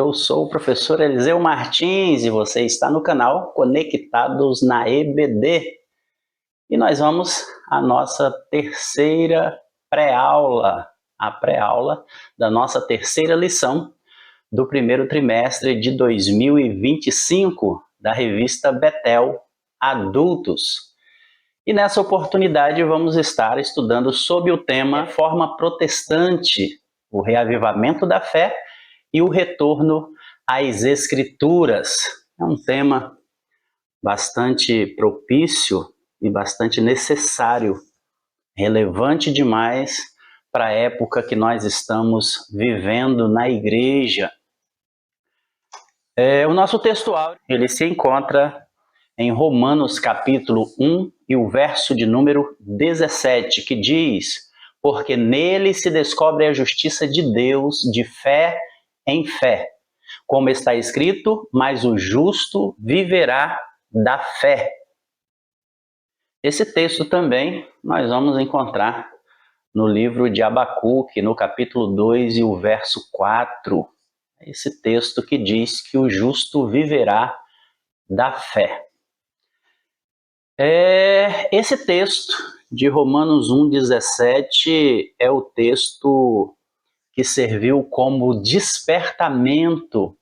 Eu sou o professor Eliseu Martins e você está no canal Conectados na EBD. E nós vamos à nossa terceira pré-aula, a pré-aula da nossa terceira lição do primeiro trimestre de 2025 da revista Betel Adultos. E nessa oportunidade vamos estar estudando sobre o tema Reforma Protestante, o reavivamento da fé e o retorno às Escrituras. É um tema bastante propício e bastante necessário, relevante demais para a época que nós estamos vivendo na igreja. O nosso textual ele se encontra em Romanos capítulo 1 e o verso de número 17, que diz: porque nele se descobre a justiça de Deus de fé em fé. Como está escrito, mas o justo viverá da fé. Esse texto também nós vamos encontrar no livro de Abacuque, no capítulo 2 e o verso 4. Esse texto que diz que o justo viverá da fé. Esse texto de Romanos 1,17 é o texto que serviu como despertamento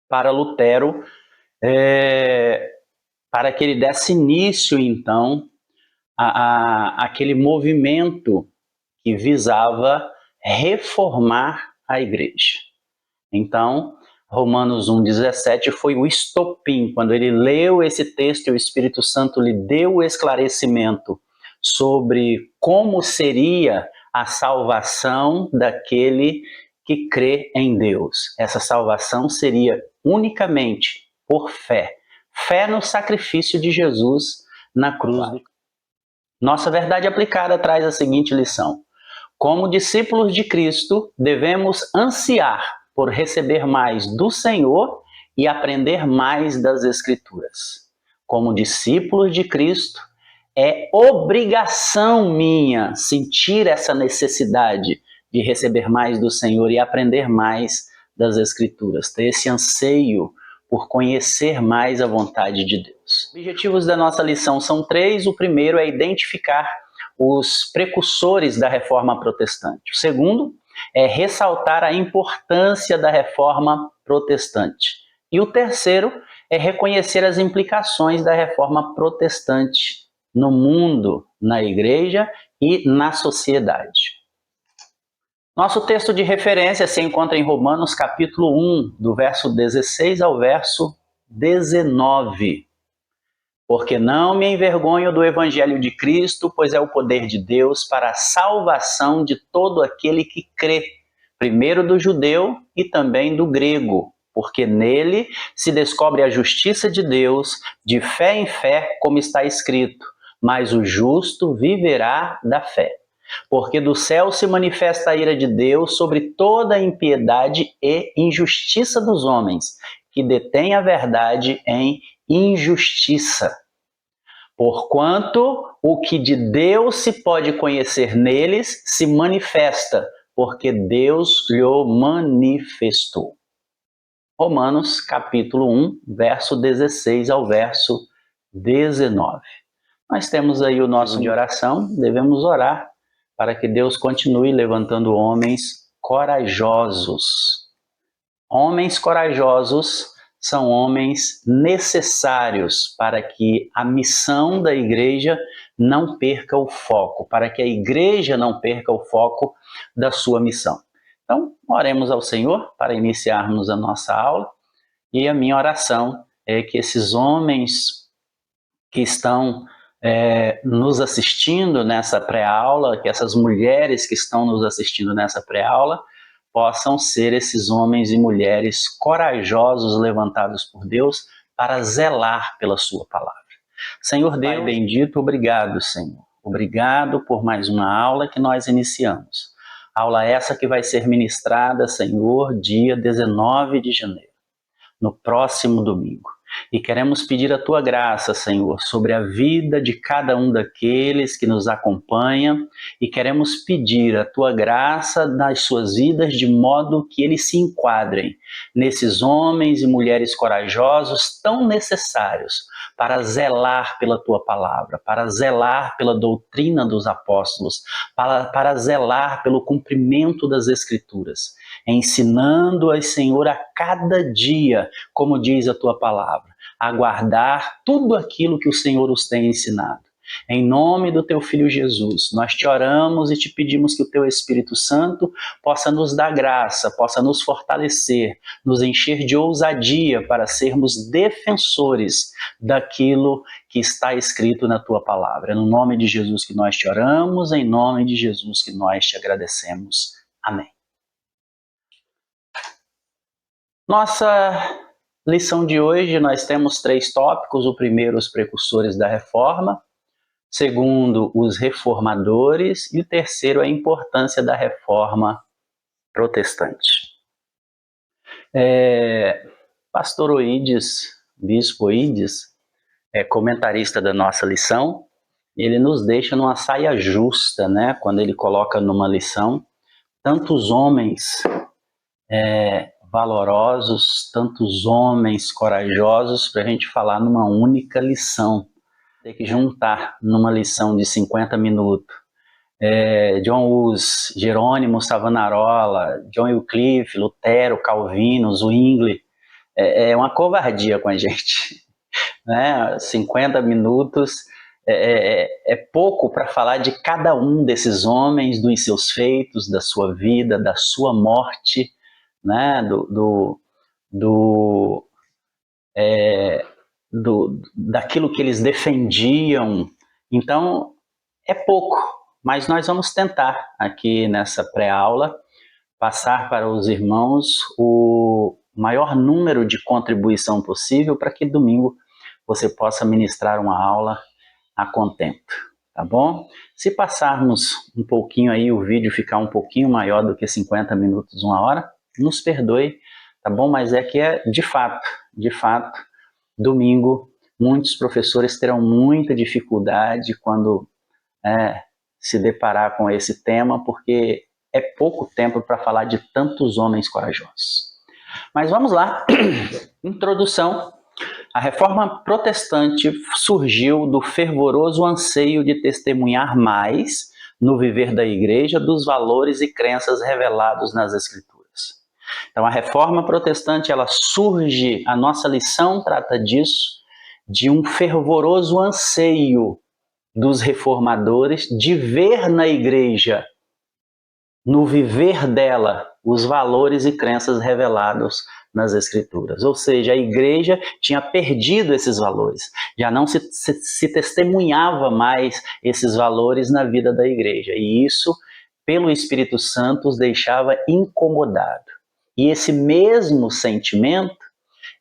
para Lutero, para que ele desse início, então, àquele movimento que visava reformar a igreja. Então, Romanos 1,17 foi o estopim. Quando ele leu esse texto e o Espírito Santo lhe deu o esclarecimento sobre como seria a salvação daquele que crê em Deus. Essa salvação seria unicamente por fé. Fé no sacrifício de Jesus na cruz. Nossa verdade aplicada traz a seguinte lição: como discípulos de Cristo, devemos ansiar por receber mais do Senhor e aprender mais das Escrituras. Como discípulos de Cristo, é obrigação minha sentir essa necessidade de receber mais do Senhor e aprender mais das Escrituras, ter esse anseio por conhecer mais a vontade de Deus. Os objetivos da nossa lição são 3. O primeiro é identificar os precursores da Reforma Protestante. O segundo é ressaltar a importância da Reforma Protestante. E o terceiro é reconhecer as implicações da Reforma Protestante no mundo, na igreja e na sociedade. Nosso texto de referência se encontra em Romanos capítulo 1, do verso 16 ao verso 19. Porque não me envergonho do evangelho de Cristo, pois é o poder de Deus para a salvação de todo aquele que crê, primeiro do judeu e também do grego, porque nele se descobre a justiça de Deus de fé em fé, como está escrito, mas o justo viverá da fé. Porque do céu se manifesta a ira de Deus sobre toda a impiedade e injustiça dos homens, que detêm a verdade em injustiça. Porquanto o que de Deus se pode conhecer neles se manifesta, porque Deus lhe manifestou. Romanos capítulo 1, verso 16 ao verso 19. Nós temos aí o nosso de oração, devemos orar para que Deus continue levantando homens corajosos. Homens corajosos são homens necessários para que a missão da igreja não perca o foco, para que a igreja não perca o foco da sua missão. Então, oremos ao Senhor para iniciarmos a nossa aula, e a minha oração é que esses homens que estão nos assistindo nessa pré-aula, que essas mulheres que estão nos assistindo nessa pré-aula, possam ser esses homens e mulheres corajosos levantados por Deus para zelar pela sua palavra. Senhor Deus, Pai bendito, obrigado, Senhor. Obrigado por mais uma aula que nós iniciamos. Aula essa que vai ser ministrada, Senhor, dia 19 de janeiro, no próximo domingo. E queremos pedir a Tua graça, Senhor, sobre a vida de cada um daqueles que nos acompanham e queremos pedir a Tua graça nas suas vidas de modo que eles se enquadrem nesses homens e mulheres corajosos tão necessários para zelar pela Tua palavra, para zelar pela doutrina dos apóstolos, para zelar pelo cumprimento das Escrituras, ensinando-as, Senhor, a cada dia, como diz a Tua palavra, a guardar tudo aquilo que o Senhor os tem ensinado. Em nome do Teu Filho Jesus, nós te oramos e te pedimos que o Teu Espírito Santo possa nos dar graça, possa nos fortalecer, nos encher de ousadia para sermos defensores daquilo que está escrito na Tua palavra. É no nome de Jesus que nós te oramos, em nome de Jesus que nós te agradecemos. Amém. Nossa lição de hoje, nós temos 3 tópicos. O primeiro, os precursores da reforma. Segundo, os reformadores. E o terceiro, a importância da reforma protestante. Pastor Oídes, Bispo Oídes, comentarista da nossa lição, ele nos deixa numa saia justa, né? Quando ele coloca numa lição tantos homens valorosos, tantos homens corajosos para a gente falar numa única lição. Tem que juntar numa lição de 50 minutos. John Hus, Jerônimo Savonarola, John Wycliffe, Lutero, Calvino, Zwingli. É uma covardia com a gente. Né? 50 minutos é pouco para falar de cada um desses homens, dos seus feitos, da sua vida, da sua morte, né? Daquilo que eles defendiam. Então, é pouco, mas nós vamos tentar aqui nessa pré-aula passar para os irmãos o maior número de contribuição possível para que domingo você possa ministrar uma aula a contento, tá bom? Se passarmos um pouquinho aí, o vídeo ficar um pouquinho maior do que 50 minutos, 1 hora, nos perdoe, tá bom? Mas é que de fato, domingo, muitos professores terão muita dificuldade quando se deparar com esse tema, porque é pouco tempo para falar de tantos homens corajosos. Mas vamos lá. Introdução. A reforma protestante surgiu do fervoroso anseio de testemunhar mais, no viver da igreja, dos valores e crenças revelados nas Escrituras. Então, a reforma protestante, ela surge, a nossa lição trata disso, de um fervoroso anseio dos reformadores de ver na igreja, no viver dela, os valores e crenças revelados nas Escrituras. Ou seja, a igreja tinha perdido esses valores, já não se testemunhava mais esses valores na vida da igreja, e isso, pelo Espírito Santo, os deixava incomodados. E esse mesmo sentimento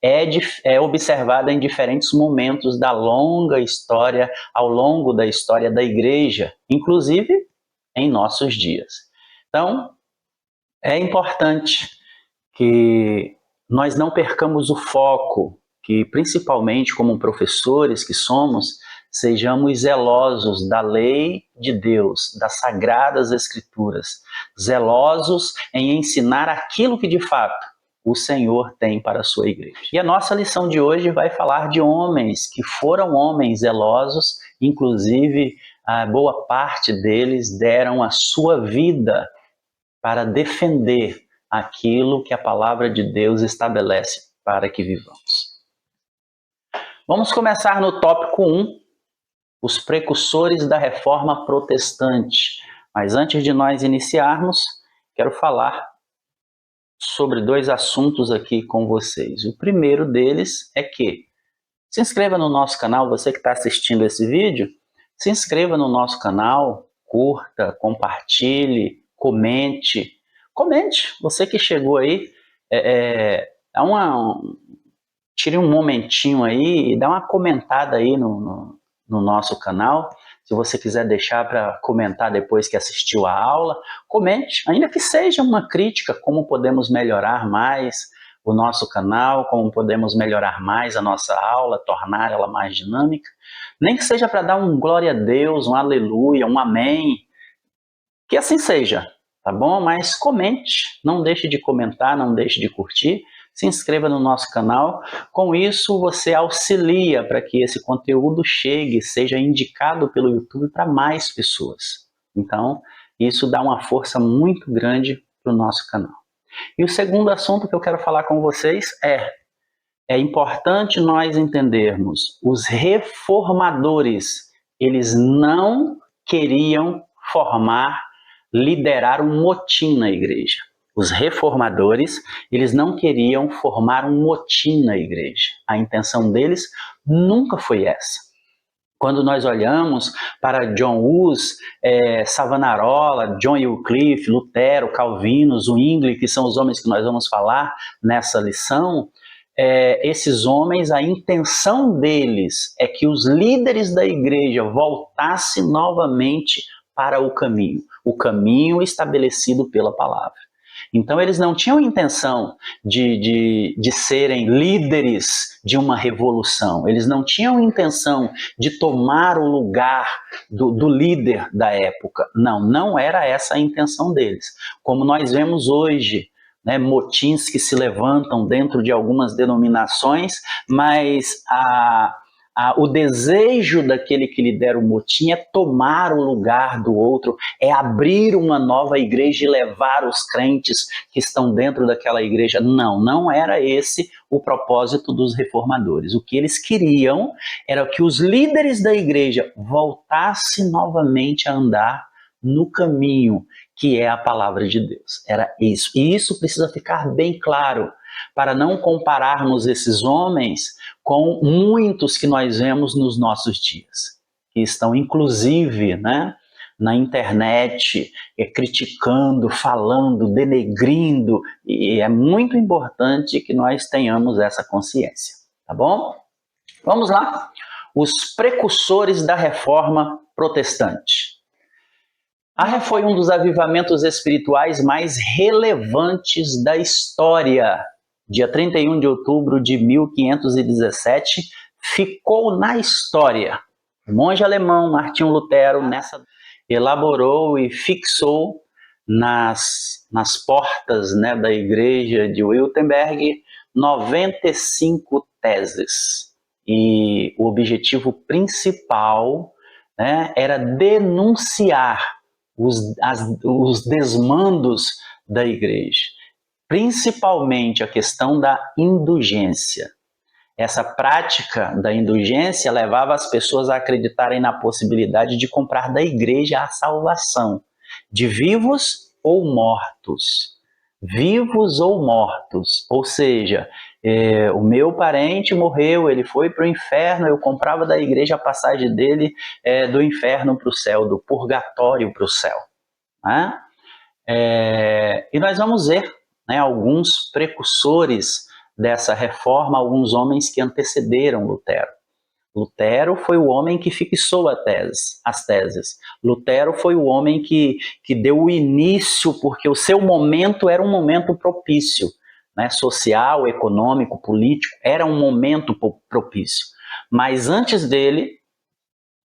é observado em diferentes momentos da longa história, ao longo da história da igreja, inclusive em nossos dias. Então, é importante que nós não percamos o foco, que principalmente como professores que somos, sejamos zelosos da lei de Deus, das sagradas Escrituras, zelosos em ensinar aquilo que de fato o Senhor tem para a sua igreja. E a nossa lição de hoje vai falar de homens que foram homens zelosos, inclusive a boa parte deles deram a sua vida para defender aquilo que a palavra de Deus estabelece para que vivamos. Vamos começar no tópico 1, os precursores da reforma protestante. Mas antes de nós iniciarmos, quero falar sobre 2 assuntos aqui com vocês. O primeiro deles é que se inscreva no nosso canal, você que está assistindo esse vídeo, se inscreva no nosso canal, curta, compartilhe, comente. Comente, você que chegou aí, tire um momentinho aí e dá uma comentada aí no nosso canal. Se você quiser deixar para comentar depois que assistiu a aula, comente, ainda que seja uma crítica, como podemos melhorar mais o nosso canal, como podemos melhorar mais a nossa aula, tornar ela mais dinâmica. Nem que seja para dar um glória a Deus, um aleluia, um amém. Que assim seja, tá bom? Mas comente, não deixe de comentar, não deixe de curtir. Se inscreva no nosso canal. Com isso, você auxilia para que esse conteúdo chegue, seja indicado pelo YouTube para mais pessoas. Então, isso dá uma força muito grande para o nosso canal. E o segundo assunto que eu quero falar com vocês é importante nós entendermos, os reformadores, eles não queriam liderar um motim na igreja. Os reformadores, eles não queriam formar um motim na igreja. A intenção deles nunca foi essa. Quando nós olhamos para John Hus, Savonarola, John Wycliffe, Lutero, Calvino, Zwingli, que são os homens que nós vamos falar nessa lição, esses homens, a intenção deles é que os líderes da igreja voltassem novamente para o caminho estabelecido pela palavra. Então eles não tinham intenção de serem líderes de uma revolução, eles não tinham intenção de tomar o lugar do líder da época. Não era essa a intenção deles. Como nós vemos hoje, né, motins que se levantam dentro de algumas denominações, mas o desejo daquele que lidera o motim é tomar o lugar do outro, é abrir uma nova igreja e levar os crentes que estão dentro daquela igreja. Não era esse o propósito dos reformadores. O que eles queriam era que os líderes da igreja voltassem novamente a andar no caminho que é a palavra de Deus. Era isso. E isso precisa ficar bem claro, para não compararmos esses homens com muitos que nós vemos nos nossos dias, que estão inclusive, né, na internet, criticando, falando, denegrindo, e é muito importante que nós tenhamos essa consciência, tá bom? Vamos lá. Os precursores da Reforma Protestante. A Reforma foi um dos avivamentos espirituais mais relevantes da história. Dia 31 de outubro de 1517, ficou na história. O monge alemão Martinho Lutero elaborou e fixou nas portas, né, da igreja de Wittenberg 95 teses. E o objetivo principal, né, era denunciar os desmandos da igreja, principalmente a questão da indulgência. Essa prática da indulgência levava as pessoas a acreditarem na possibilidade de comprar da igreja a salvação, de vivos ou mortos. Vivos ou mortos, ou seja, o meu parente morreu, ele foi para o inferno, eu comprava da igreja a passagem dele do inferno para o céu, do purgatório para o céu. Né? E nós vamos ver, né, alguns precursores dessa reforma, alguns homens que antecederam Lutero. Lutero foi o homem que fixou as teses. Lutero foi o homem que deu o início, porque o seu momento era um momento propício, né, social, econômico, político, era um momento propício. Mas antes dele,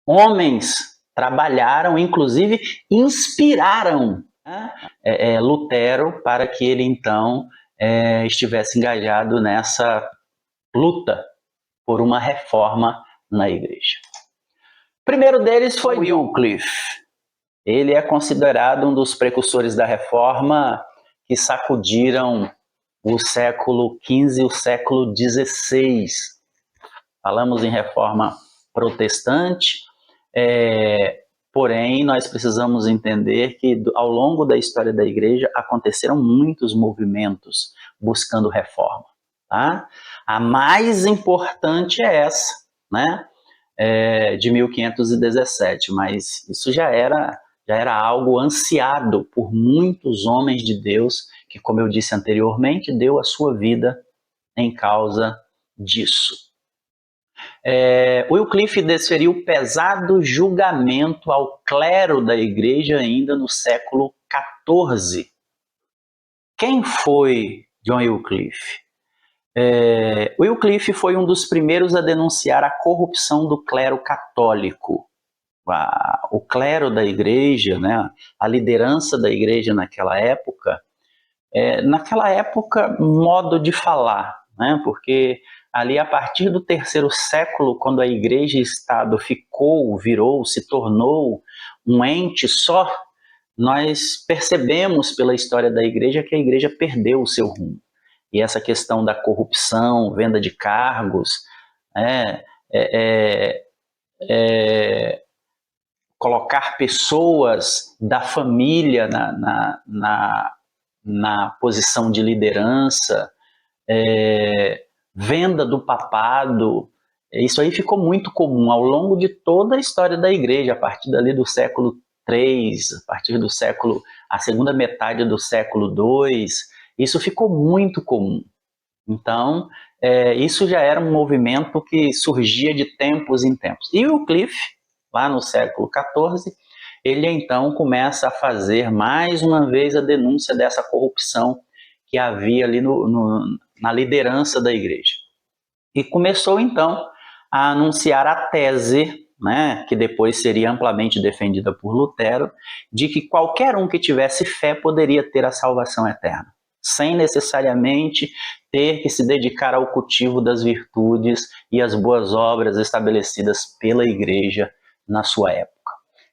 homens trabalharam, inclusive inspiraram, né, Lutero para que ele então estivesse engajado nessa luta por uma reforma na igreja. O primeiro deles foi Wycliffe. Ele é considerado um dos precursores da reforma que sacudiram o século XV e o século XVI. Falamos em reforma protestante, porém nós precisamos entender que ao longo da história da igreja aconteceram muitos movimentos buscando reforma. Tá? A mais importante é essa, né? De 1517, mas isso já era algo ansiado por muitos homens de Deus que, como eu disse anteriormente, deu a sua vida em causa disso. Wycliffe desferiu pesado julgamento ao clero da igreja ainda no século XIV. Quem foi John Wycliffe? Wycliffe foi um dos primeiros a denunciar a corrupção do clero católico. O clero da igreja, né, a liderança da igreja naquela época, modo de falar, né, porque ali a partir do terceiro século, quando a igreja e Estado se tornou um ente só, nós percebemos pela história da igreja que a igreja perdeu o seu rumo. E essa questão da corrupção, venda de cargos, é, é, é, colocar pessoas da família na posição de liderança, venda do papado, isso aí ficou muito comum ao longo de toda a história da igreja, a partir dali do século III, a partir a segunda metade do século II, isso ficou muito comum. Então, isso já era um movimento que surgia de tempos em tempos. E o Wycliffe, lá no século XIV, ele então começa a fazer mais uma vez a denúncia dessa corrupção que havia ali na liderança da igreja. E começou então a anunciar a tese, né, que depois seria amplamente defendida por Lutero, de que qualquer um que tivesse fé poderia ter a salvação eterna, sem necessariamente ter que se dedicar ao cultivo das virtudes e às boas obras estabelecidas pela igreja na sua época.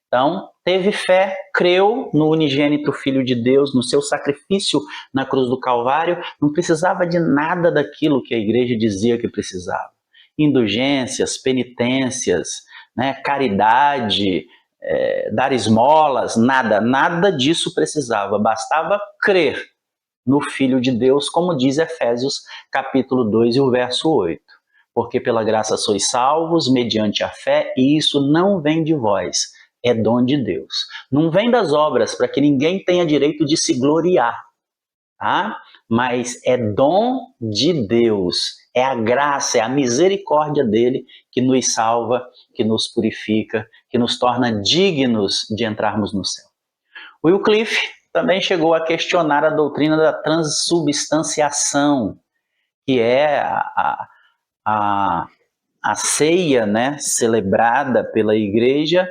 Então, teve fé, creu no unigênito Filho de Deus, no seu sacrifício na cruz do Calvário, não precisava de nada daquilo que a igreja dizia que precisava. Indulgências, penitências, né, caridade, dar esmolas, nada disso precisava. Bastava crer no Filho de Deus, como diz Efésios capítulo 2 e o verso 8. Porque pela graça sois salvos, mediante a fé, e isso não vem de vós, é dom de Deus. Não vem das obras, para que ninguém tenha direito de se gloriar, tá? Mas é dom de Deus, é a graça, é a misericórdia dele que nos salva, que nos purifica, que nos torna dignos de entrarmos no céu. Wycliffe também chegou a questionar a doutrina da transubstanciação, que é a ceia, né, celebrada pela igreja,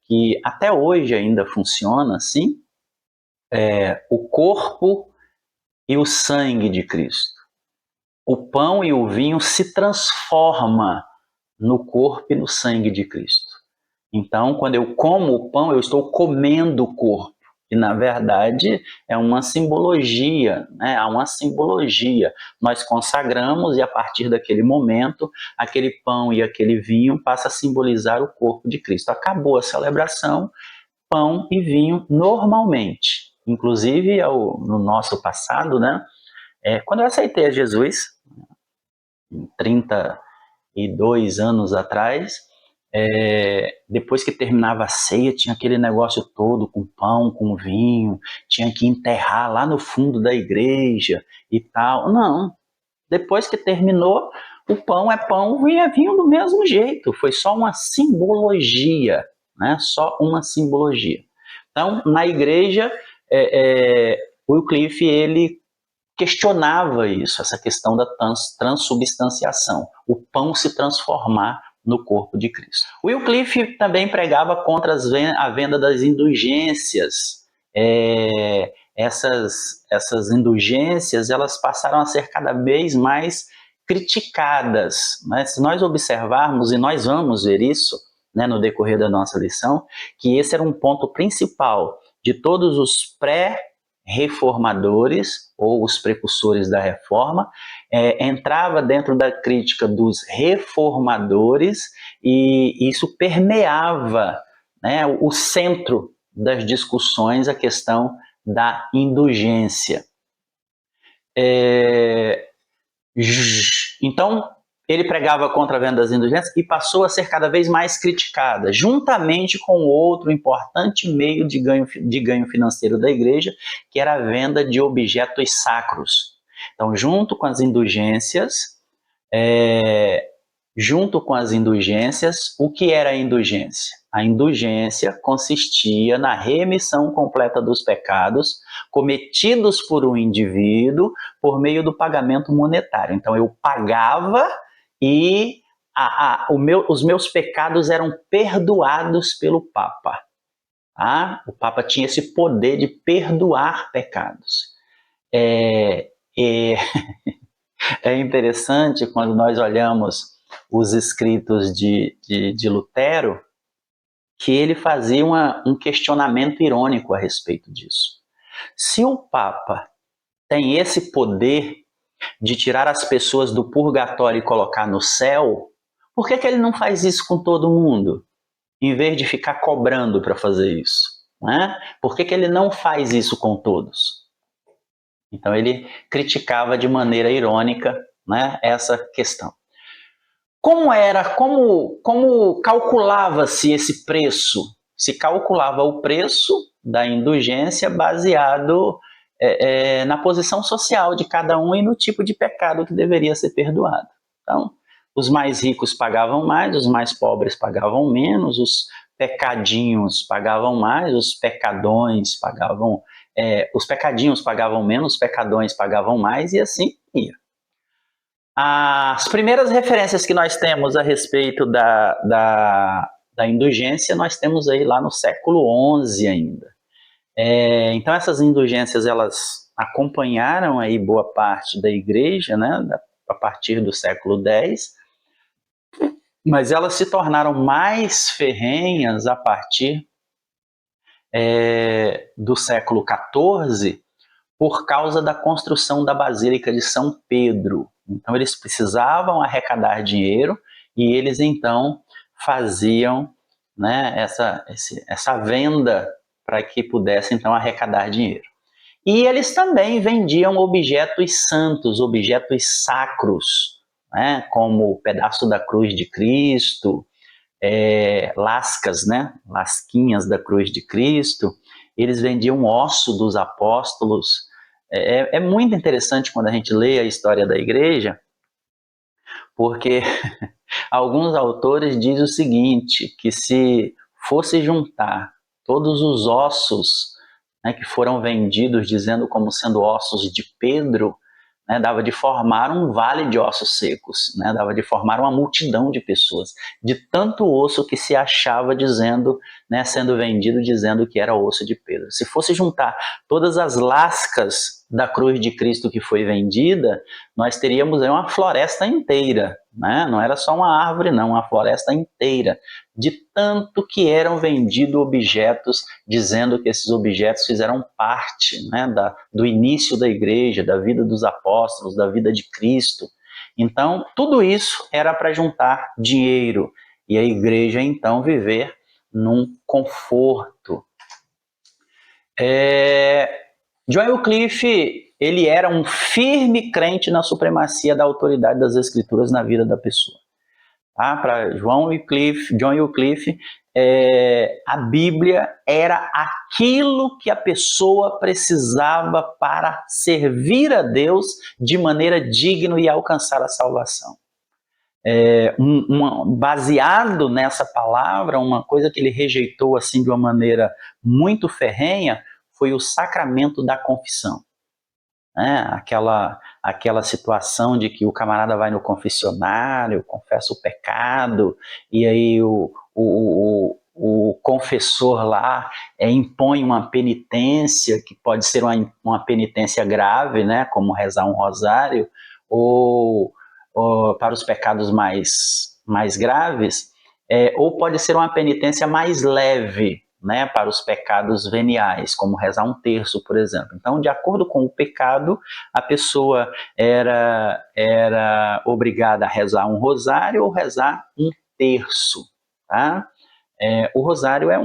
que até hoje ainda funciona assim, o corpo e o sangue de Cristo. O pão e o vinho se transformam no corpo e no sangue de Cristo. Então, quando eu como o pão, eu estou comendo o corpo. E, na verdade, é uma simbologia, né? Há uma simbologia. Nós consagramos e, a partir daquele momento, aquele pão e aquele vinho passa a simbolizar o corpo de Cristo. Acabou a celebração, pão e vinho normalmente. Inclusive, no nosso passado, né? Quando eu aceitei a Jesus, 32 anos atrás, depois que terminava a ceia, tinha aquele negócio todo com pão, com vinho, tinha que enterrar lá no fundo da igreja e tal. Não, depois que terminou, o pão é pão, o vinho é vinho do mesmo jeito. Foi só uma simbologia, né? Só uma simbologia. Então, na igreja, o Wycliffe, ele questionava isso, essa questão da transubstanciação, o pão se transformar no corpo de Cristo. Wycliffe também pregava contra a venda das indulgências. Essas indulgências, elas passaram a ser cada vez mais criticadas, né? Se nós observarmos, e nós vamos ver isso, né, no decorrer da nossa lição, que esse era um ponto principal de todos os reformadores ou os precursores da reforma, entrava dentro da crítica dos reformadores e isso permeava, né, o centro das discussões, a questão da indulgência. Então, ele pregava contra a venda das indulgências e passou a ser cada vez mais criticada, juntamente com outro importante meio de ganho financeiro da igreja, que era a venda de objetos sacros. Então, junto com as indulgências, o que era a indulgência? A indulgência consistia na remissão completa dos pecados cometidos por um indivíduo por meio do pagamento monetário. Então eu pagava e os meus pecados eram perdoados pelo Papa. O Papa tinha esse poder de perdoar pecados. É interessante quando nós olhamos os escritos de Lutero, que ele fazia um questionamento irônico a respeito disso. Se o Papa tem esse poder de tirar as pessoas do purgatório e colocar no céu, por que ele não faz isso com todo mundo, em vez de ficar cobrando para fazer isso? Né? Por que ele não faz isso com todos? Então ele criticava de maneira irônica, né, essa questão. Como calculava-se esse preço? Se calculava o preço da indulgência baseado na posição social de cada um e no tipo de pecado que deveria ser perdoado. Então, os mais ricos pagavam mais, os mais pobres pagavam menos, os pecadinhos pagavam mais, os pecadões pagavam, os pecadinhos pagavam menos, os pecadões pagavam mais, e assim ia. As primeiras referências que nós temos a respeito da indulgência, nós temos aí lá no século XI ainda. Então essas indulgências, elas acompanharam aí boa parte da igreja, né, a partir do século X, mas elas se tornaram mais ferrenhas a partir do século XIV, por causa da construção da Basílica de São Pedro. Então eles precisavam arrecadar dinheiro e eles então faziam, né, essa venda para que pudessem então arrecadar dinheiro. E eles também vendiam objetos santos, objetos sacros, né, como o pedaço da cruz de Cristo, lascas, né, lasquinhas da cruz de Cristo. Eles vendiam osso dos apóstolos. É muito interessante quando a gente lê a história da igreja, porque alguns autores dizem o seguinte, que se fosse juntar todos os ossos, né, que foram vendidos dizendo como sendo ossos de Pedro, né, dava de formar um vale de ossos secos, né, dava de formar uma multidão de pessoas, de tanto osso que se achava dizendo, né, sendo vendido dizendo que era osso de Pedro. Se fosse juntar todas as lascas da cruz de Cristo que foi vendida, nós teríamos aí uma floresta inteira, né? Não era só uma árvore, não, uma floresta inteira, de tanto que eram vendidos objetos, dizendo que esses objetos fizeram parte, né, do início da igreja, da vida dos apóstolos, da vida de Cristo. Então, tudo isso era para juntar dinheiro e a igreja, então, viver num conforto. John Wycliffe, ele era um firme crente na supremacia da autoridade das Escrituras na vida da pessoa. Para John Wycliffe, a Bíblia era aquilo que a pessoa precisava para servir a Deus de maneira digna e alcançar a salvação. Baseado nessa palavra, uma coisa que ele rejeitou assim de uma maneira muito ferrenha foi o sacramento da confissão. Aquela situação de que o camarada vai no confessionário, confessa o pecado, e aí o confessor lá impõe uma penitência, que pode ser uma penitência grave, né, como rezar um rosário, ou para os pecados mais graves, ou pode ser uma penitência mais leve, né, para os pecados veniais, como rezar um terço, por exemplo. Então, de acordo com o pecado, a pessoa era obrigada a rezar um rosário ou rezar um terço. Tá? O rosário é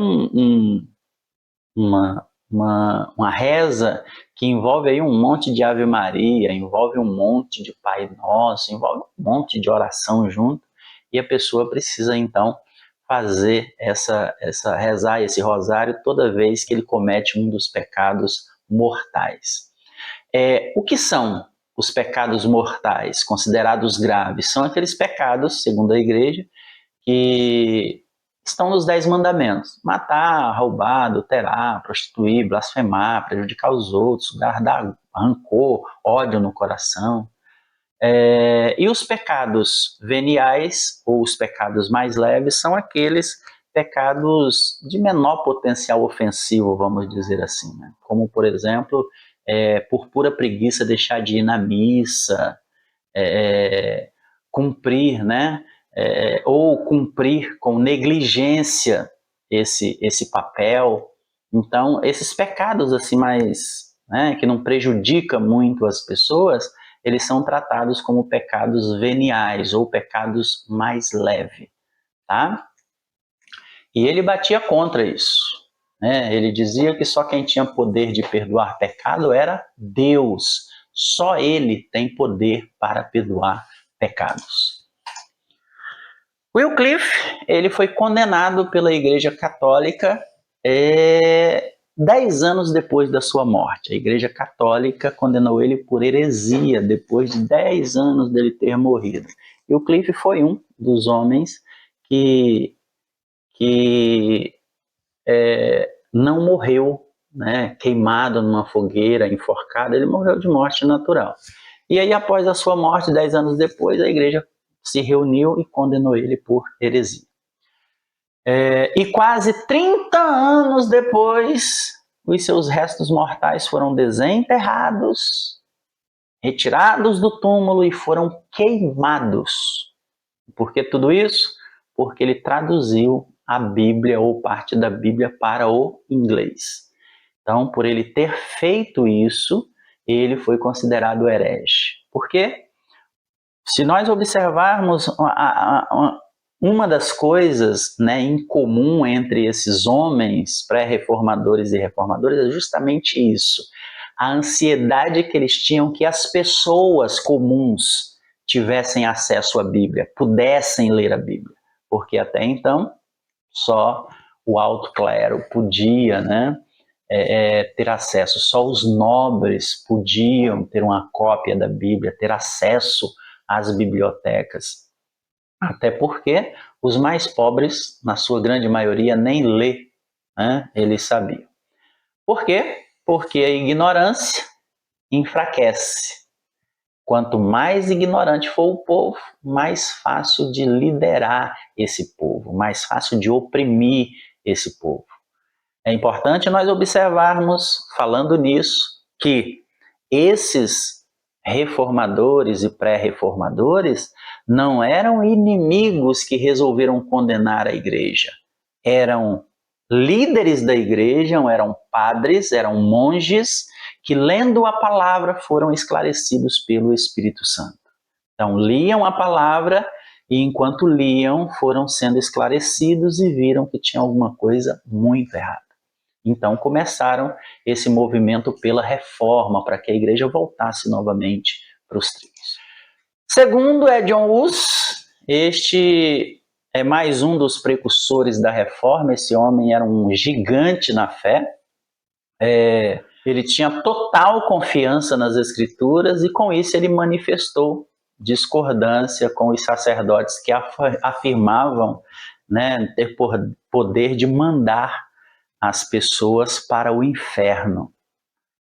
uma reza que envolve aí um monte de Ave Maria, envolve um monte de Pai Nosso, envolve um monte de oração junto, e a pessoa precisa, então, fazer rezar esse rosário toda vez que ele comete um dos pecados mortais. O que são os pecados mortais, considerados graves? São aqueles pecados, segundo a igreja, que estão nos 10 mandamentos: matar, roubar, adulterar, prostituir, blasfemar, prejudicar os outros, guardar rancor, ódio no coração. E os pecados veniais, ou os pecados mais leves, são aqueles pecados de menor potencial ofensivo, vamos dizer assim, né? Como, por exemplo, por pura preguiça deixar de ir na missa, cumprir, né? Ou cumprir com negligência esse papel. Então, esses pecados assim mais, né, que não prejudicam muito as pessoas, eles são tratados como pecados veniais ou pecados mais leves, tá? E ele batia contra isso, né? Ele dizia que só quem tinha poder de perdoar pecado era Deus. Só Ele tem poder para perdoar pecados. Wycliffe, ele foi condenado pela Igreja Católica 10 anos depois da sua morte. A Igreja Católica condenou ele por heresia depois de 10 anos dele ter morrido. Wycliffe foi um dos homens que não morreu, né, queimado numa fogueira, enforcado. Ele morreu de morte natural. E aí, após a sua morte, 10 anos depois, a Igreja se reuniu e condenou ele por heresia. E quase 30 anos depois, os seus restos mortais foram desenterrados, retirados do túmulo e foram queimados. Por que tudo isso? Porque ele traduziu a Bíblia ou parte da Bíblia para o inglês. Então, por ele ter feito isso, ele foi considerado herege. Por quê? Se nós observarmos uma das coisas, né, em comum entre esses homens pré-reformadores e reformadores é justamente isso. A ansiedade que eles tinham que as pessoas comuns tivessem acesso à Bíblia, pudessem ler a Bíblia. Porque até então, só o alto clero podia, né, ter acesso, só os nobres podiam ter uma cópia da Bíblia, ter acesso às bibliotecas. Até porque os mais pobres, na sua grande maioria, nem ler, né, eles sabiam. Por quê? Porque a ignorância enfraquece. Quanto mais ignorante for o povo, mais fácil de liderar esse povo, mais fácil de oprimir esse povo. É importante nós observarmos, falando nisso, que esses reformadores e pré-reformadores não eram inimigos que resolveram condenar a igreja. Eram líderes da igreja, eram padres, eram monges que, lendo a palavra, foram esclarecidos pelo Espírito Santo. Então, liam a palavra e, enquanto liam, foram sendo esclarecidos e viram que tinha alguma coisa muito errada. Então, começaram esse movimento pela reforma, para que a igreja voltasse novamente para os trilhos. Segundo John Hus, este é mais um dos precursores da reforma. Esse homem era um gigante na fé. Ele tinha total confiança nas Escrituras e, com isso, ele manifestou discordância com os sacerdotes que afirmavam, né, ter poder de mandar as pessoas para o inferno.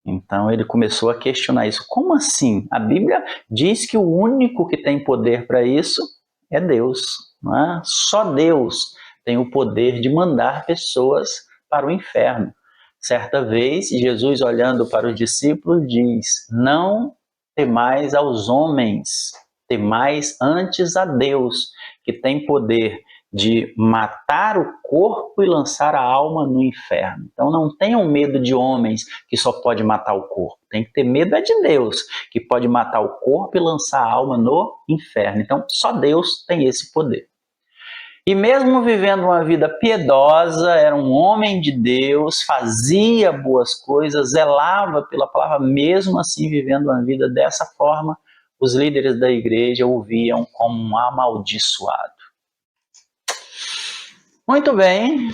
Então ele começou a questionar isso. Como assim? A Bíblia diz que o único que tem poder para isso é Deus, não é? Só Deus tem o poder de mandar pessoas para o inferno. Certa vez, Jesus, olhando para os discípulos, diz: não temais aos homens, temais antes a Deus, que tem poder de matar o corpo e lançar a alma no inferno. Então não tenham medo de homens que só pode matar o corpo. Tem que ter medo de Deus, que pode matar o corpo e lançar a alma no inferno. Então só Deus tem esse poder. E mesmo vivendo uma vida piedosa, era um homem de Deus, fazia boas coisas, zelava pela palavra, mesmo assim vivendo uma vida dessa forma, os líderes da igreja o viam como um amaldiçoado. Muito bem.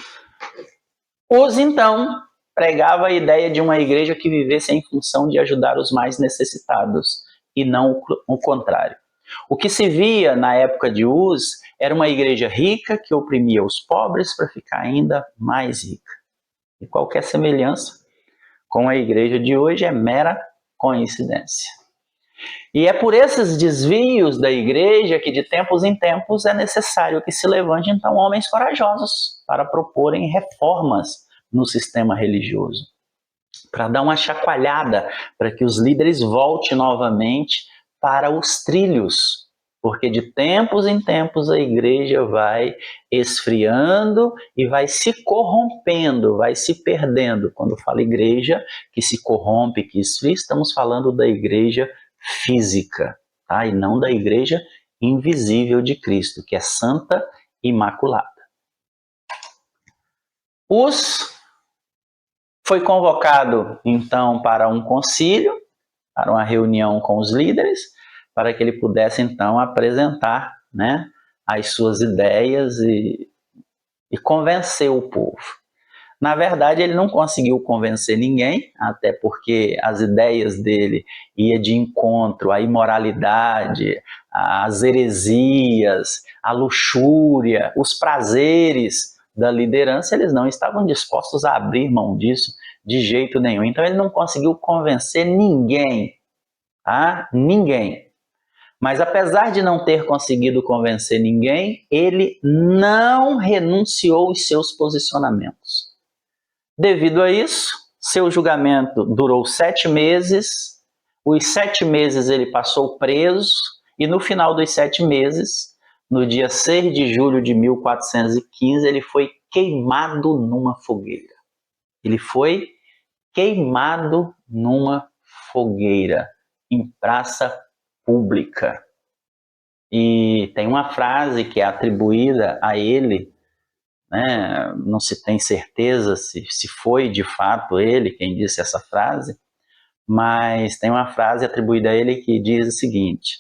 Hus, então, pregava a ideia de uma igreja que vivesse em função de ajudar os mais necessitados, e não o contrário. O que se via na época de Hus era uma igreja rica que oprimia os pobres para ficar ainda mais rica. E qualquer semelhança com a igreja de hoje é mera coincidência. E é por esses desvios da igreja que de tempos em tempos é necessário que se levante então homens corajosos para proporem reformas no sistema religioso, para dar uma chacoalhada, para que os líderes voltem novamente para os trilhos, porque de tempos em tempos a igreja vai esfriando e vai se corrompendo, vai se perdendo. Quando fala igreja que se corrompe, que esfria, estamos falando da igreja física, tá? E não da igreja invisível de Cristo, que é santa e imaculada. Foi convocado, então, para um concílio, para uma reunião com os líderes, para que ele pudesse, então, apresentar, né, as suas ideias e convencer o povo. Na verdade, ele não conseguiu convencer ninguém, até porque as ideias dele iam de encontro à imoralidade, às heresias, à luxúria, os prazeres da liderança. Eles não estavam dispostos a abrir mão disso de jeito nenhum. Então, ele não conseguiu convencer ninguém, tá? Ninguém. Mas apesar de não ter conseguido convencer ninguém, ele não renunciou aos seus posicionamentos. Devido a isso, seu julgamento durou 7 meses, os 7 meses ele passou preso, e no final dos 7 meses, no dia 6 de julho de 1415, ele foi queimado numa fogueira. Ele foi queimado numa fogueira, em praça pública. E tem uma frase que é atribuída a ele, né? Não se tem certeza se foi de fato ele quem disse essa frase, mas tem uma frase atribuída a ele que diz o seguinte: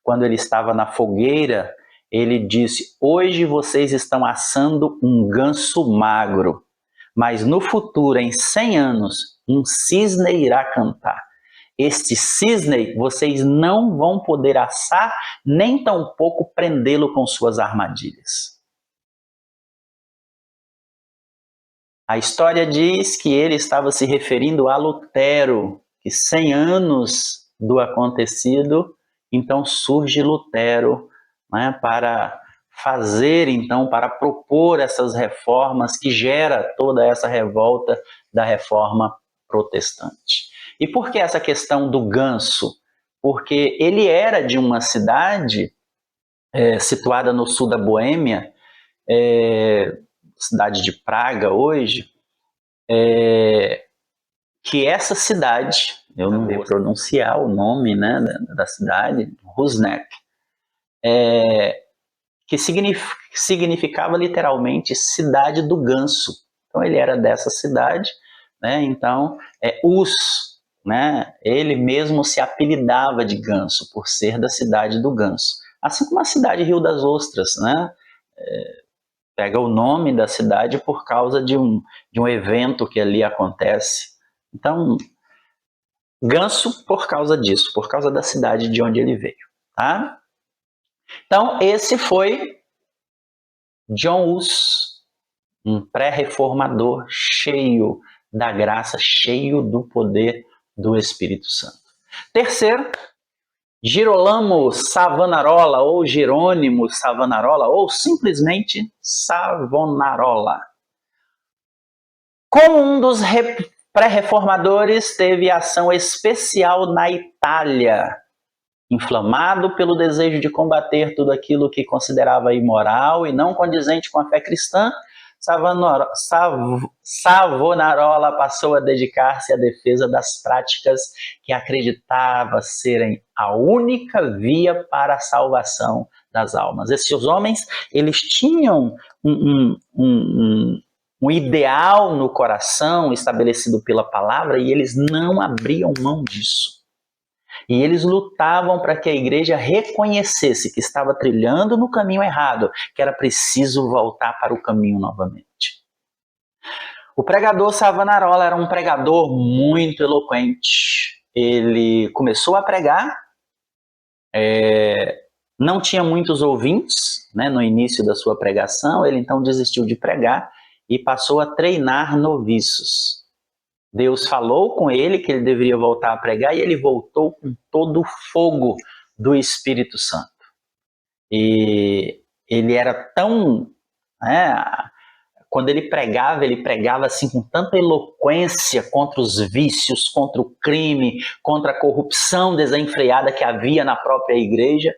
quando ele estava na fogueira, ele disse: hoje vocês estão assando um ganso magro, mas no futuro, em 100 anos, um cisne irá cantar. Este cisne vocês não vão poder assar, nem tampouco prendê-lo com suas armadilhas. A história diz que ele estava se referindo a Lutero, que 100 anos do acontecido, então surge Lutero, né, para fazer, então, para propor essas reformas que gera toda essa revolta da reforma protestante. E por que essa questão do ganso? Porque ele era de uma cidade situada no sul da Boêmia, cidade de Praga hoje, que essa cidade, eu não vou pronunciar o nome, né, da cidade, Rusnek, que significava literalmente cidade do ganso. Então ele era dessa cidade, né, então né, ele mesmo se apelidava de Ganso, por ser da cidade do ganso. Assim como a cidade Rio das Ostras, né, pega o nome da cidade por causa de um evento que ali acontece. Então, Ganso por causa disso, por causa da cidade de onde ele veio. Tá? Então, esse foi John Hus, um pré-reformador cheio da graça, cheio do poder do Espírito Santo. Terceiro, Girolamo Savonarola, ou Jerônimo Savonarola, ou simplesmente Savonarola. Como um dos pré-reformadores, teve ação especial na Itália. Inflamado pelo desejo de combater tudo aquilo que considerava imoral e não condizente com a fé cristã, Savonarola passou a dedicar-se à defesa das práticas que acreditava serem a única via para a salvação das almas. Esses homens, eles tinham um ideal no coração estabelecido pela palavra e eles não abriam mão disso. E eles lutavam para que a igreja reconhecesse que estava trilhando no caminho errado, que era preciso voltar para o caminho novamente. O pregador Savonarola era um pregador muito eloquente. Ele começou a pregar Não tinha muitos ouvintes, né, no início da sua pregação, ele então desistiu de pregar e passou a treinar noviços. Deus falou com ele que ele deveria voltar a pregar e ele voltou com todo o fogo do Espírito Santo. E ele era tão... quando ele pregava assim com tanta eloquência contra os vícios, contra o crime, contra a corrupção desenfreada que havia na própria igreja,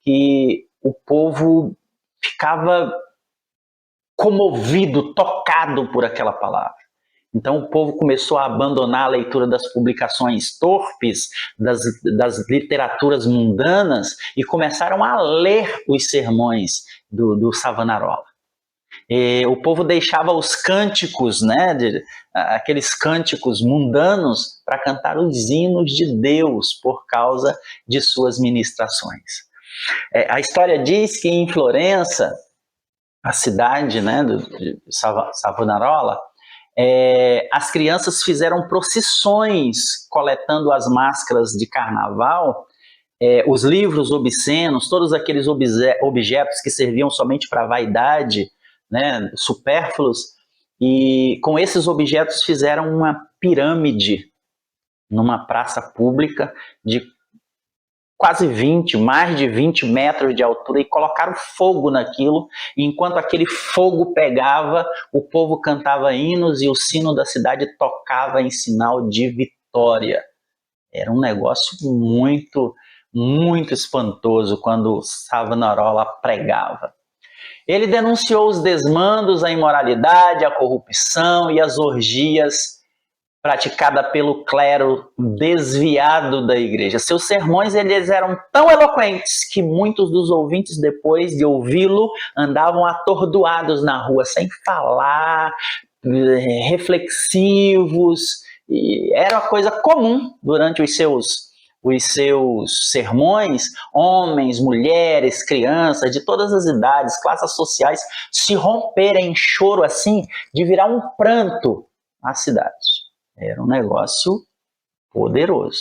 que o povo ficava comovido, tocado por aquela palavra. Então o povo começou a abandonar a leitura das publicações torpes, das literaturas mundanas, e começaram a ler os sermões do Savonarola. O povo deixava os cânticos, né, aqueles cânticos mundanos, para cantar os hinos de Deus por causa de suas ministrações. A história diz que em Florença, a cidade, né, de Savonarola, as crianças fizeram procissões coletando as máscaras de carnaval, os livros obscenos, todos aqueles objetos que serviam somente para vaidade, né, supérfluos, e com esses objetos fizeram uma pirâmide numa praça pública de quase mais de 20 metros de altura, e colocaram fogo naquilo, e enquanto aquele fogo pegava, o povo cantava hinos e o sino da cidade tocava em sinal de vitória. Era um negócio muito, muito espantoso quando Savonarola pregava. Ele denunciou os desmandos, a imoralidade, a corrupção e as orgias praticada pelo clero desviado da igreja. Seus sermões eles eram tão eloquentes que muitos dos ouvintes, depois de ouvi-lo, andavam atordoados na rua, sem falar, reflexivos. E era uma coisa comum durante os seus sermões. Homens, mulheres, crianças de todas as idades, classes sociais, se romperem em choro assim, de virar um pranto na cidade. Era um negócio poderoso.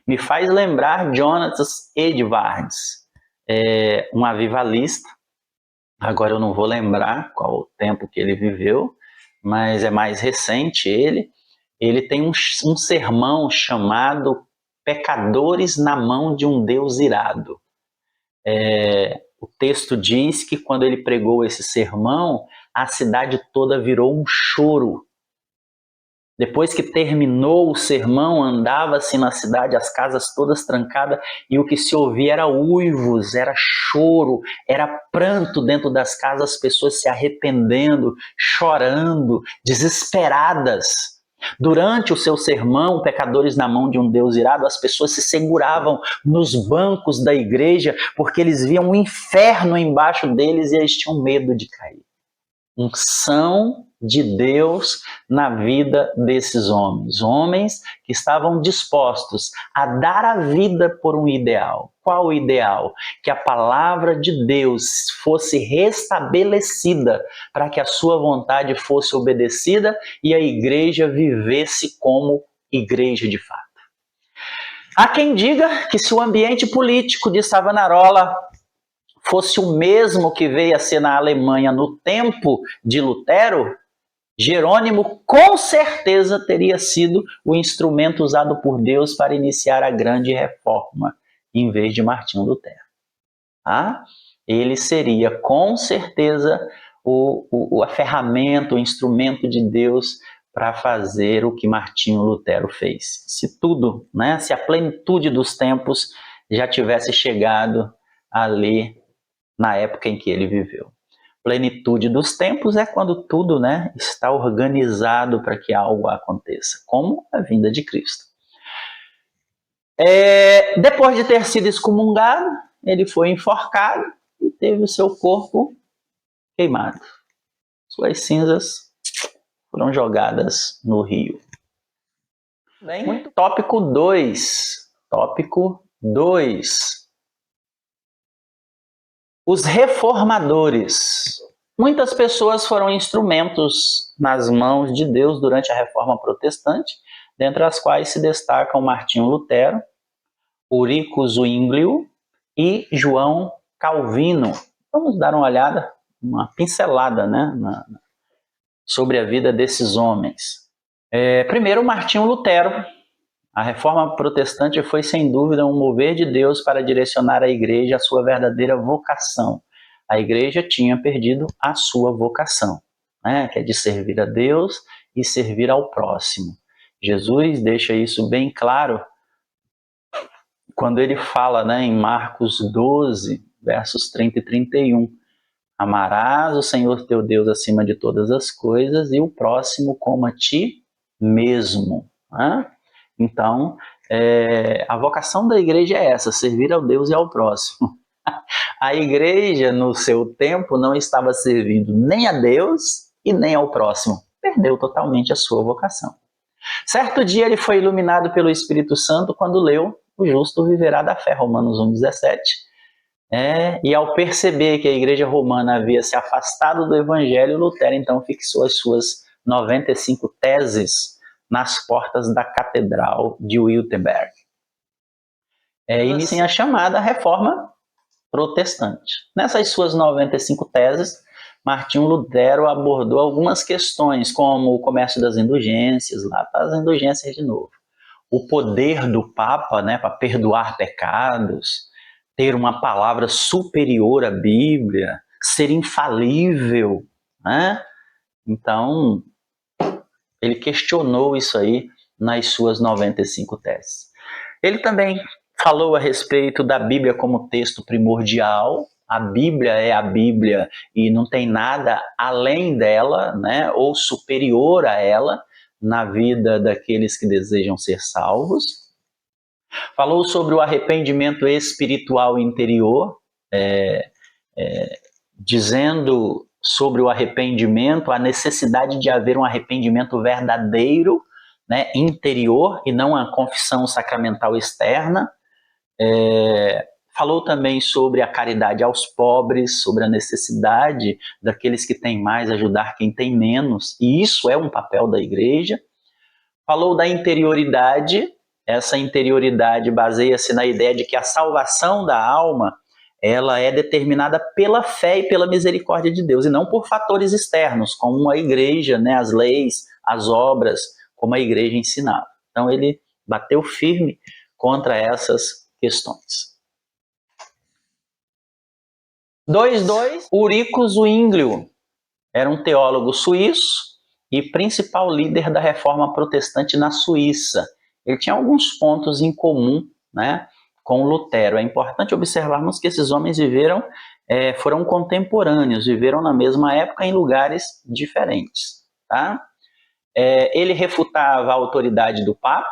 Me faz lembrar Jonathan Edwards, um avivalista. Agora eu não vou lembrar qual o tempo que ele viveu, mas é mais recente ele. Ele tem um sermão chamado Pecadores na Mão de um Deus Irado. O texto diz que quando ele pregou esse sermão, a cidade toda virou um choro. Depois que terminou o sermão, andava-se na cidade, as casas todas trancadas, e o que se ouvia era uivos, era choro, era pranto dentro das casas, as pessoas se arrependendo, chorando, desesperadas. Durante o seu sermão, Pecadores na Mão de um Deus Irado, as pessoas se seguravam nos bancos da igreja, porque eles viam o inferno embaixo deles e eles tinham medo de cair. Unção de Deus na vida desses homens que estavam dispostos a dar a vida por um ideal. Qual o ideal? Que a palavra de Deus fosse restabelecida para que a sua vontade fosse obedecida e a igreja vivesse como igreja de fato. Há quem diga que se o ambiente político de Savonarola fosse o mesmo que veio a ser na Alemanha no tempo de Lutero, Jerônimo com certeza teria sido o instrumento usado por Deus para iniciar a grande reforma, em vez de Martinho Lutero. Ele seria com certeza a ferramenta, o instrumento de Deus para fazer o que Martinho Lutero fez. Se tudo, né, se a plenitude dos tempos já tivesse chegado ali na época em que ele viveu. Plenitude dos tempos é quando tudo, né, está organizado para que algo aconteça, como a vinda de Cristo. Depois de ter sido excomungado, ele foi enforcado e teve o seu corpo queimado. Suas cinzas foram jogadas no rio. Bem, tópico 2. Tópico 2. Os reformadores. Muitas pessoas foram instrumentos nas mãos de Deus durante a Reforma Protestante, dentre as quais se destacam Martinho Lutero, Ulrico Zwinglio e João Calvino. Vamos dar uma olhada, uma pincelada, né, sobre a vida desses homens. Primeiro, Martinho Lutero. A reforma protestante foi, sem dúvida, um mover de Deus para direcionar a igreja à sua verdadeira vocação. A igreja tinha perdido a sua vocação, né, que é de servir a Deus e servir ao próximo. Jesus deixa isso bem claro quando ele fala, né, em Marcos 12, versos 30 e 31. Amarás o Senhor teu Deus acima de todas as coisas e o próximo como a ti mesmo. Né? Então, a vocação da igreja é essa, servir ao Deus e ao próximo. A igreja, no seu tempo, não estava servindo nem a Deus e nem ao próximo. Perdeu totalmente a sua vocação. Certo dia ele foi iluminado pelo Espírito Santo quando leu o justo viverá da fé, Romanos 1,17. E ao perceber que a igreja romana havia se afastado do evangelho, Lutero então fixou as suas 95 teses nas portas da catedral de Wittenberg. Inicia a chamada Reforma Protestante. Nessas suas 95 teses, Martinho Lutero abordou algumas questões, como o comércio das indulgências, lá está as indulgências de novo, o poder do Papa, né, para perdoar pecados, ter uma palavra superior à Bíblia, ser infalível, né? Então, ele questionou isso aí nas suas 95 teses. Ele também falou a respeito da Bíblia como texto primordial. A Bíblia é a Bíblia e não tem nada além dela, né, ou superior a ela na vida daqueles que desejam ser salvos. Falou sobre o arrependimento espiritual interior, dizendo sobre o arrependimento, a necessidade de haver um arrependimento verdadeiro, né, interior, e não a confissão sacramental externa. Falou também sobre a caridade aos pobres, sobre a necessidade daqueles que têm mais ajudar quem tem menos, e isso é um papel da igreja. Falou da interioridade. Essa interioridade baseia-se na ideia de que a salvação da alma ela é determinada pela fé e pela misericórdia de Deus, e não por fatores externos, como a igreja, né, as leis, as obras, como a igreja ensinava. Então ele bateu firme contra essas questões. 2.2. Ulrico Zwinglio era um teólogo suíço e principal líder da reforma protestante na Suíça. Ele tinha alguns pontos em comum, né, com Lutero. É importante observarmos que esses homens foram contemporâneos, viveram na mesma época em lugares diferentes. Tá? Ele refutava a autoridade do Papa,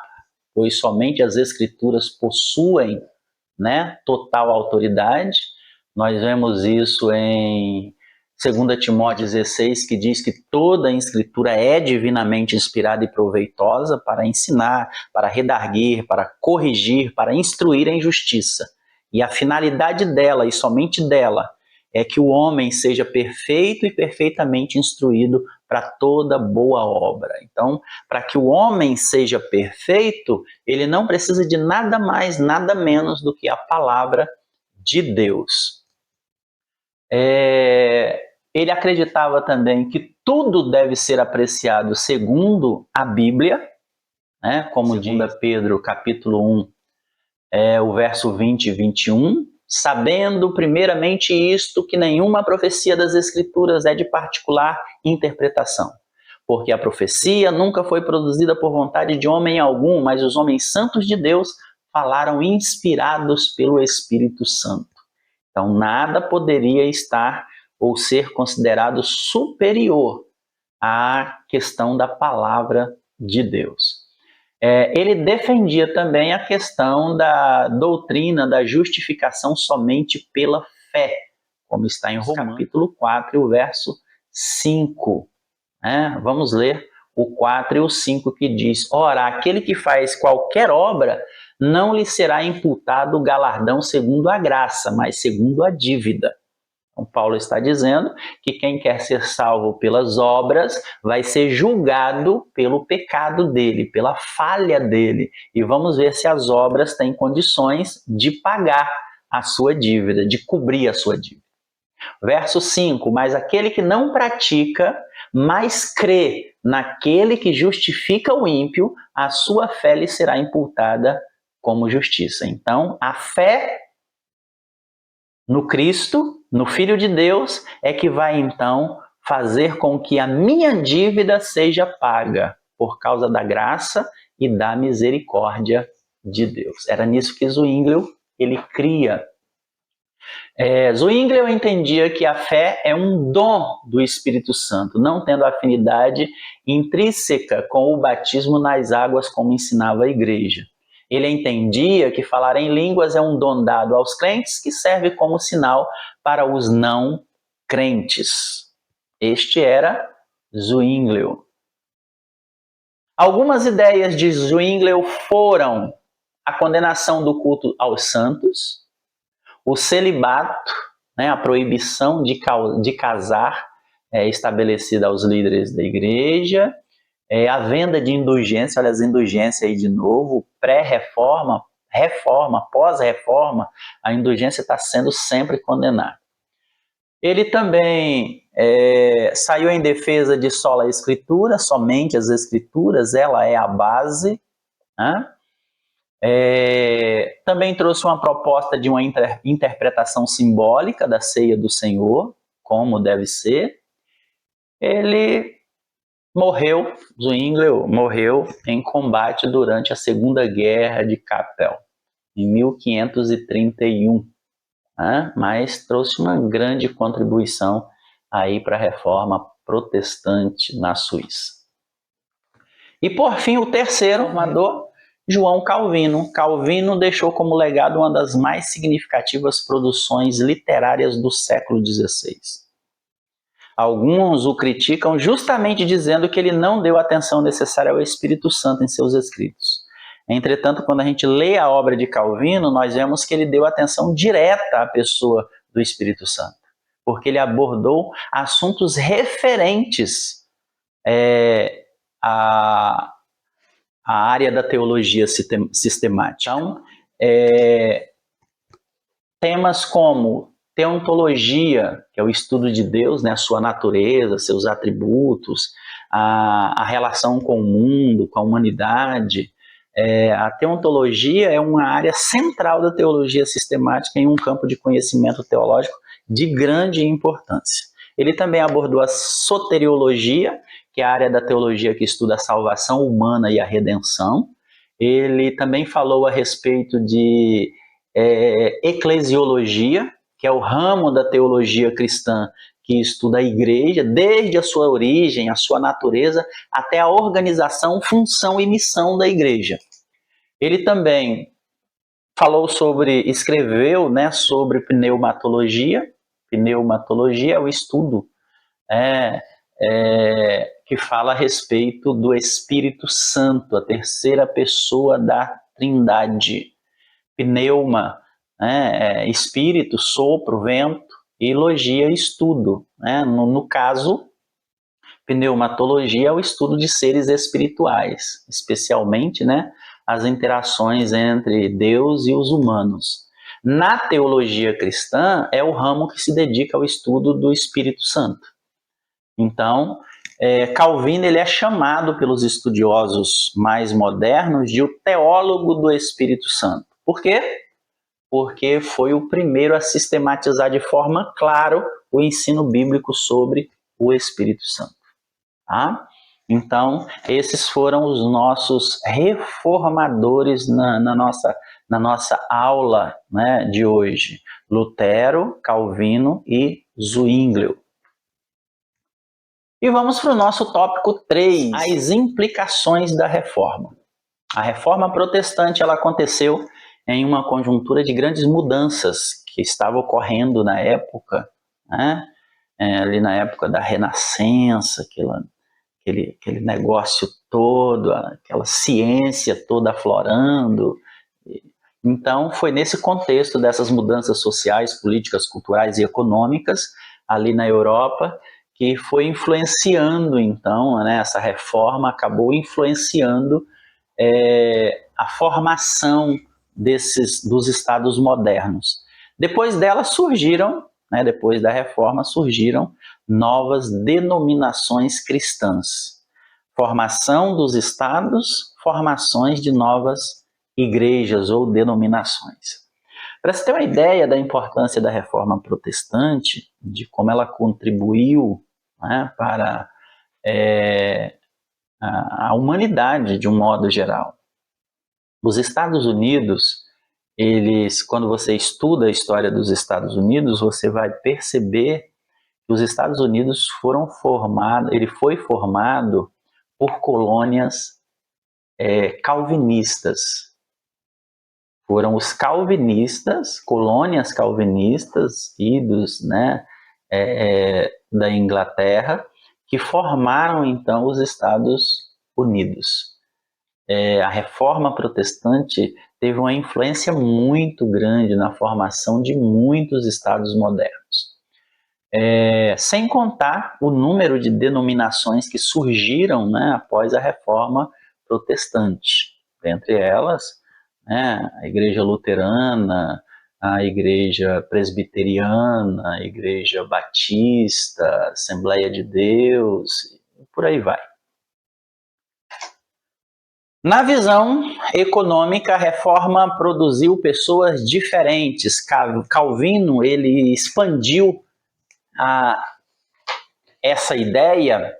pois somente as Escrituras possuem, né, total autoridade. Nós vemos isso em 2 Timóteo 16, que diz que toda a Escritura é divinamente inspirada e proveitosa para ensinar, para redarguir, para corrigir, para instruir em justiça. E a finalidade dela, e somente dela, é que o homem seja perfeito e perfeitamente instruído para toda boa obra. Então, para que o homem seja perfeito, ele não precisa de nada mais, nada menos do que a palavra de Deus. Ele acreditava também que tudo deve ser apreciado segundo a Bíblia, né? Como diz Pedro, capítulo 1, o verso 20 e 21, sabendo primeiramente isto, que nenhuma profecia das Escrituras é de particular interpretação, porque a profecia nunca foi produzida por vontade de homem algum, mas os homens santos de Deus falaram inspirados pelo Espírito Santo. Então, nada poderia estar ou ser considerado superior à questão da palavra de Deus. Ele defendia também a questão da doutrina da justificação somente pela fé, como está em Romanos capítulo 4, o verso 5. Vamos ler o 4 e o 5, que diz: ora, aquele que faz qualquer obra não lhe será imputado o galardão segundo a graça, mas segundo a dívida. Então, Paulo está dizendo que quem quer ser salvo pelas obras vai ser julgado pelo pecado dele, pela falha dele. E vamos ver se as obras têm condições de pagar a sua dívida, de cobrir a sua dívida. Verso 5, mas aquele que não pratica, mas crê naquele que justifica o ímpio, a sua fé lhe será imputada como justiça. Então, a fé no Cristo, no Filho de Deus, é que vai então fazer com que a minha dívida seja paga por causa da graça e da misericórdia de Deus. Era nisso que Zwinglio ele cria. Zwinglio entendia que a fé é um dom do Espírito Santo, não tendo afinidade intrínseca com o batismo nas águas, como ensinava a igreja. Ele entendia que falar em línguas é um dom dado aos crentes que serve como sinal para os não crentes. Este era Zwinglio. Algumas ideias de Zwinglio foram a condenação do culto aos santos, o celibato, né, a proibição de casar estabelecida aos líderes da igreja, a venda de indulgência, olha as indulgências aí de novo, pré-reforma, reforma, pós-reforma, a indulgência está sendo sempre condenada. Ele também saiu em defesa de sola escritura, somente as escrituras, ela é a base, né? Também trouxe uma proposta de uma interpretação simbólica da ceia do Senhor, como deve ser. Ele morreu, Zwinglio morreu em combate durante a Segunda Guerra de Kappel, em 1531, né? Mas trouxe uma grande contribuição aí para a reforma protestante na Suíça. E por fim, o terceiro reformador, João Calvino. Calvino deixou como legado uma das mais significativas produções literárias do século XVI. Alguns o criticam justamente dizendo que ele não deu atenção necessária ao Espírito Santo em seus escritos. Entretanto, quando a gente lê a obra de Calvino, nós vemos que ele deu atenção direta à pessoa do Espírito Santo, porque ele abordou assuntos referentes à área da teologia sistemática. Então, temas como teontologia, que é o estudo de Deus, né, a sua natureza, seus atributos, a relação com o mundo, com a humanidade. A teontologia é uma área central da teologia sistemática em um campo de conhecimento teológico de grande importância. Ele também abordou a soteriologia, que é a área da teologia que estuda a salvação humana e a redenção. Ele também falou a respeito de eclesiologia, que é o ramo da teologia cristã que estuda a igreja, desde a sua origem, a sua natureza, até a organização, função e missão da igreja. Ele também escreveu, né, sobre pneumatologia. Pneumatologia é o estudo que fala a respeito do Espírito Santo, a terceira pessoa da Trindade. Pneuma, espírito, sopro, vento, e logia, estudo. Né? No caso, pneumatologia é o estudo de seres espirituais, especialmente, né, as interações entre Deus e os humanos. Na teologia cristã, é o ramo que se dedica ao estudo do Espírito Santo. Então, Calvino ele é chamado pelos estudiosos mais modernos de o teólogo do Espírito Santo. Por quê? Porque foi o primeiro a sistematizar de forma clara o ensino bíblico sobre o Espírito Santo. Tá? Então, esses foram os nossos reformadores na nossa aula, né, de hoje. Lutero, Calvino e Zwinglio. E vamos para o nosso tópico 3, as implicações da reforma. A reforma protestante ela aconteceu em uma conjuntura de grandes mudanças que estava ocorrendo na época, né? Ali na época da Renascença, aquele negócio todo, aquela ciência toda aflorando. Então, foi nesse contexto dessas mudanças sociais, políticas, culturais e econômicas, ali na Europa, que foi influenciando, então, né, essa reforma acabou influenciando a formação dos estados modernos. Depois dela surgiram, né, depois da reforma, surgiram novas denominações cristãs. Formação dos estados, formações de novas igrejas ou denominações. Para você ter uma ideia da importância da reforma protestante, de como ela contribuiu, né, para a humanidade de um modo geral. Os Estados Unidos, quando você estuda a história dos Estados Unidos, você vai perceber que os Estados Unidos ele foi formado por colônias calvinistas. Foram os calvinistas, colônias calvinistas, da Inglaterra, que formaram então os Estados Unidos. A reforma protestante teve uma influência muito grande na formação de muitos estados modernos. Sem contar o número de denominações que surgiram, né, após a reforma protestante. Entre elas, né, a Igreja Luterana, a Igreja Presbiteriana, a Igreja Batista, Assembleia de Deus, e por aí vai. Na visão econômica, a reforma produziu pessoas diferentes. Calvino ele expandiu essa ideia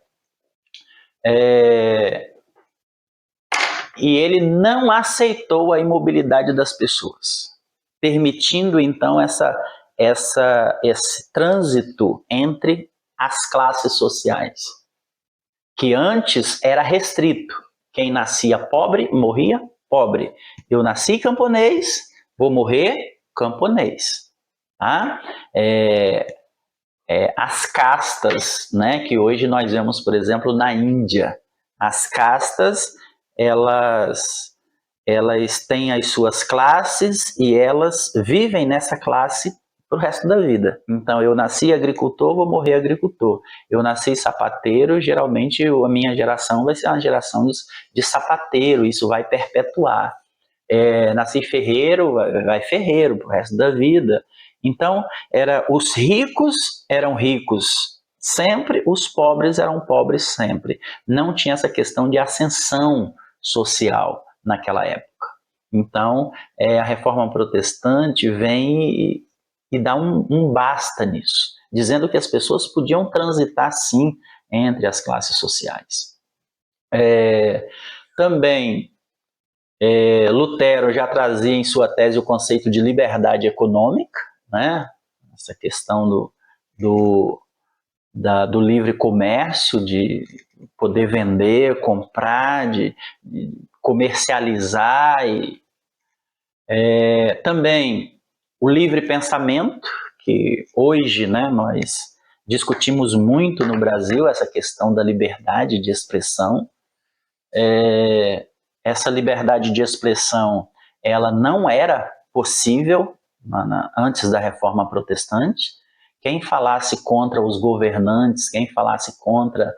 e ele não aceitou a imobilidade das pessoas, permitindo então esse trânsito entre as classes sociais, que antes era restrito. Quem nascia pobre, morria pobre. Eu nasci camponês, vou morrer camponês. Tá? As castas, né, que hoje nós vemos, por exemplo, na Índia. As castas, elas têm as suas classes e elas vivem nessa classe para o resto da vida. Então, eu nasci agricultor, vou morrer agricultor. Eu nasci sapateiro, geralmente a minha geração vai ser uma geração de sapateiro, isso vai perpetuar. Nasci ferreiro, vai ferreiro para o resto da vida. Então, os ricos eram ricos sempre, os pobres eram pobres sempre. Não tinha essa questão de ascensão social naquela época. Então, a reforma protestante vem e dá um basta nisso, dizendo que as pessoas podiam transitar sim entre as classes sociais. Também Lutero já trazia em sua tese o conceito de liberdade econômica, né? Essa questão do livre comércio, de poder vender, comprar, de comercializar. Também o livre pensamento, que hoje, né, nós discutimos muito no Brasil, essa questão da liberdade de expressão. Essa liberdade de expressão, ela não era possível antes da reforma protestante. Quem falasse contra os governantes, quem falasse contra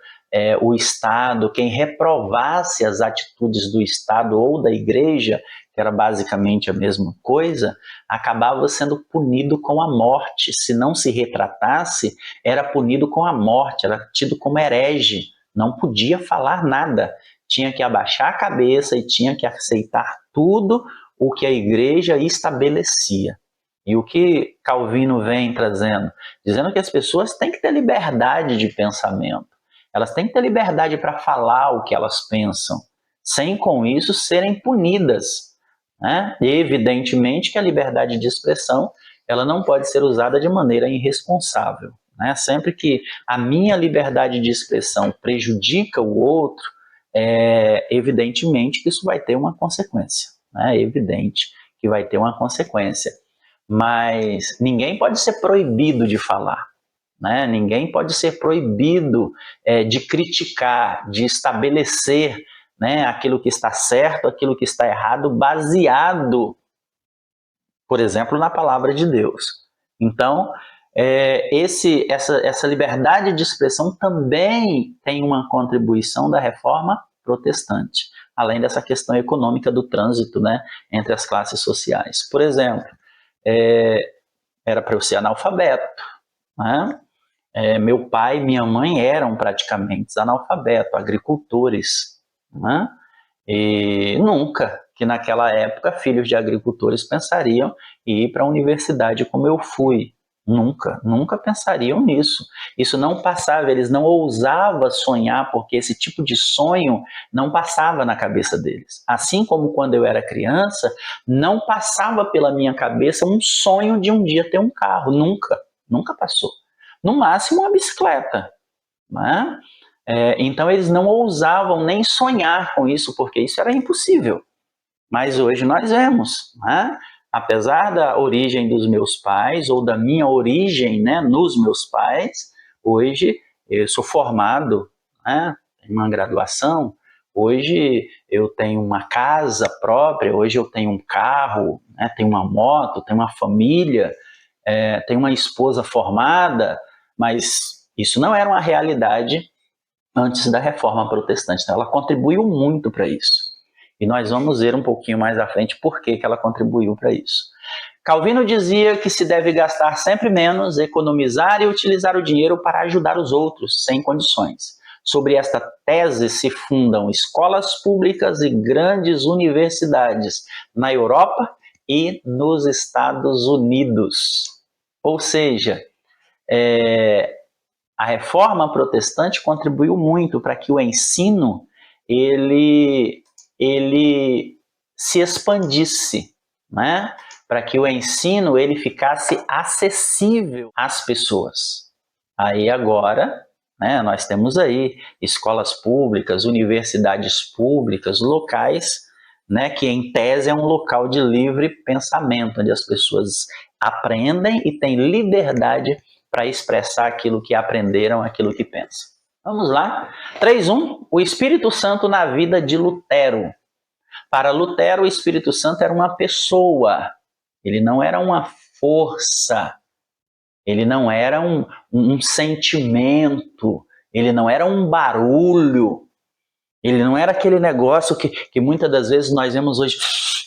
o Estado, quem reprovasse as atitudes do Estado ou da Igreja, que era basicamente a mesma coisa, acabava sendo punido com a morte. Se não se retratasse, era punido com a morte, era tido como herege, não podia falar nada. Tinha que abaixar a cabeça e tinha que aceitar tudo o que a Igreja estabelecia. E o que Calvino vem trazendo? Dizendo que as pessoas têm que ter liberdade de pensamento. Elas têm que ter liberdade para falar o que elas pensam, sem com isso serem punidas. Né? E evidentemente que a liberdade de expressão ela não pode ser usada de maneira irresponsável. Né? Sempre que a minha liberdade de expressão prejudica o outro, evidentemente que isso vai ter uma consequência. É evidente que vai ter uma consequência. Mas ninguém pode ser proibido de falar. Né? Ninguém pode ser proibido de criticar, de estabelecer, né, aquilo que está certo, aquilo que está errado, baseado, por exemplo, na palavra de Deus. Então, essa liberdade de expressão também tem uma contribuição da reforma protestante, além dessa questão econômica do trânsito, né, entre as classes sociais. Por exemplo, era para eu ser analfabeto, né? Meu pai e minha mãe eram praticamente analfabetos, agricultores, né? E nunca que naquela época filhos de agricultores pensariam em ir para a universidade como eu fui. Nunca, nunca pensariam nisso. Isso não passava, eles não ousavam sonhar, porque esse tipo de sonho não passava na cabeça deles. Assim como quando eu era criança, não passava pela minha cabeça um sonho de um dia ter um carro. Nunca, nunca passou. No máximo uma bicicleta, né? Então eles não ousavam nem sonhar com isso, porque isso era impossível. Mas hoje nós vemos, né? Apesar da origem dos meus pais, ou da minha origem, né, nos meus pais, hoje eu sou formado, né, em uma graduação, hoje eu tenho uma casa própria, hoje eu tenho um carro, né, tenho uma moto, tenho uma família, tenho uma esposa formada, mas isso não era uma realidade antes da Reforma Protestante. Então, ela contribuiu muito para isso. E nós vamos ver um pouquinho mais à frente por que ela contribuiu para isso. Calvino dizia que se deve gastar sempre menos, economizar e utilizar o dinheiro para ajudar os outros, sem condições. Sobre esta tese se fundam escolas públicas e grandes universidades na Europa e nos Estados Unidos. Ou seja, a Reforma Protestante contribuiu muito para que o ensino ele se expandisse, né? Para que o ensino ele ficasse acessível às pessoas. Aí agora, né, nós temos aí escolas públicas, universidades públicas, locais, né, que em tese é um local de livre pensamento, onde as pessoas aprendem e têm liberdade para expressar aquilo que aprenderam, aquilo que pensam. Vamos lá. 3.1. O Espírito Santo na vida de Lutero. Para Lutero, o Espírito Santo era uma pessoa. Ele não era uma força. Ele não era um sentimento. Ele não era um barulho. Ele não era aquele negócio que muitas das vezes nós vemos hoje.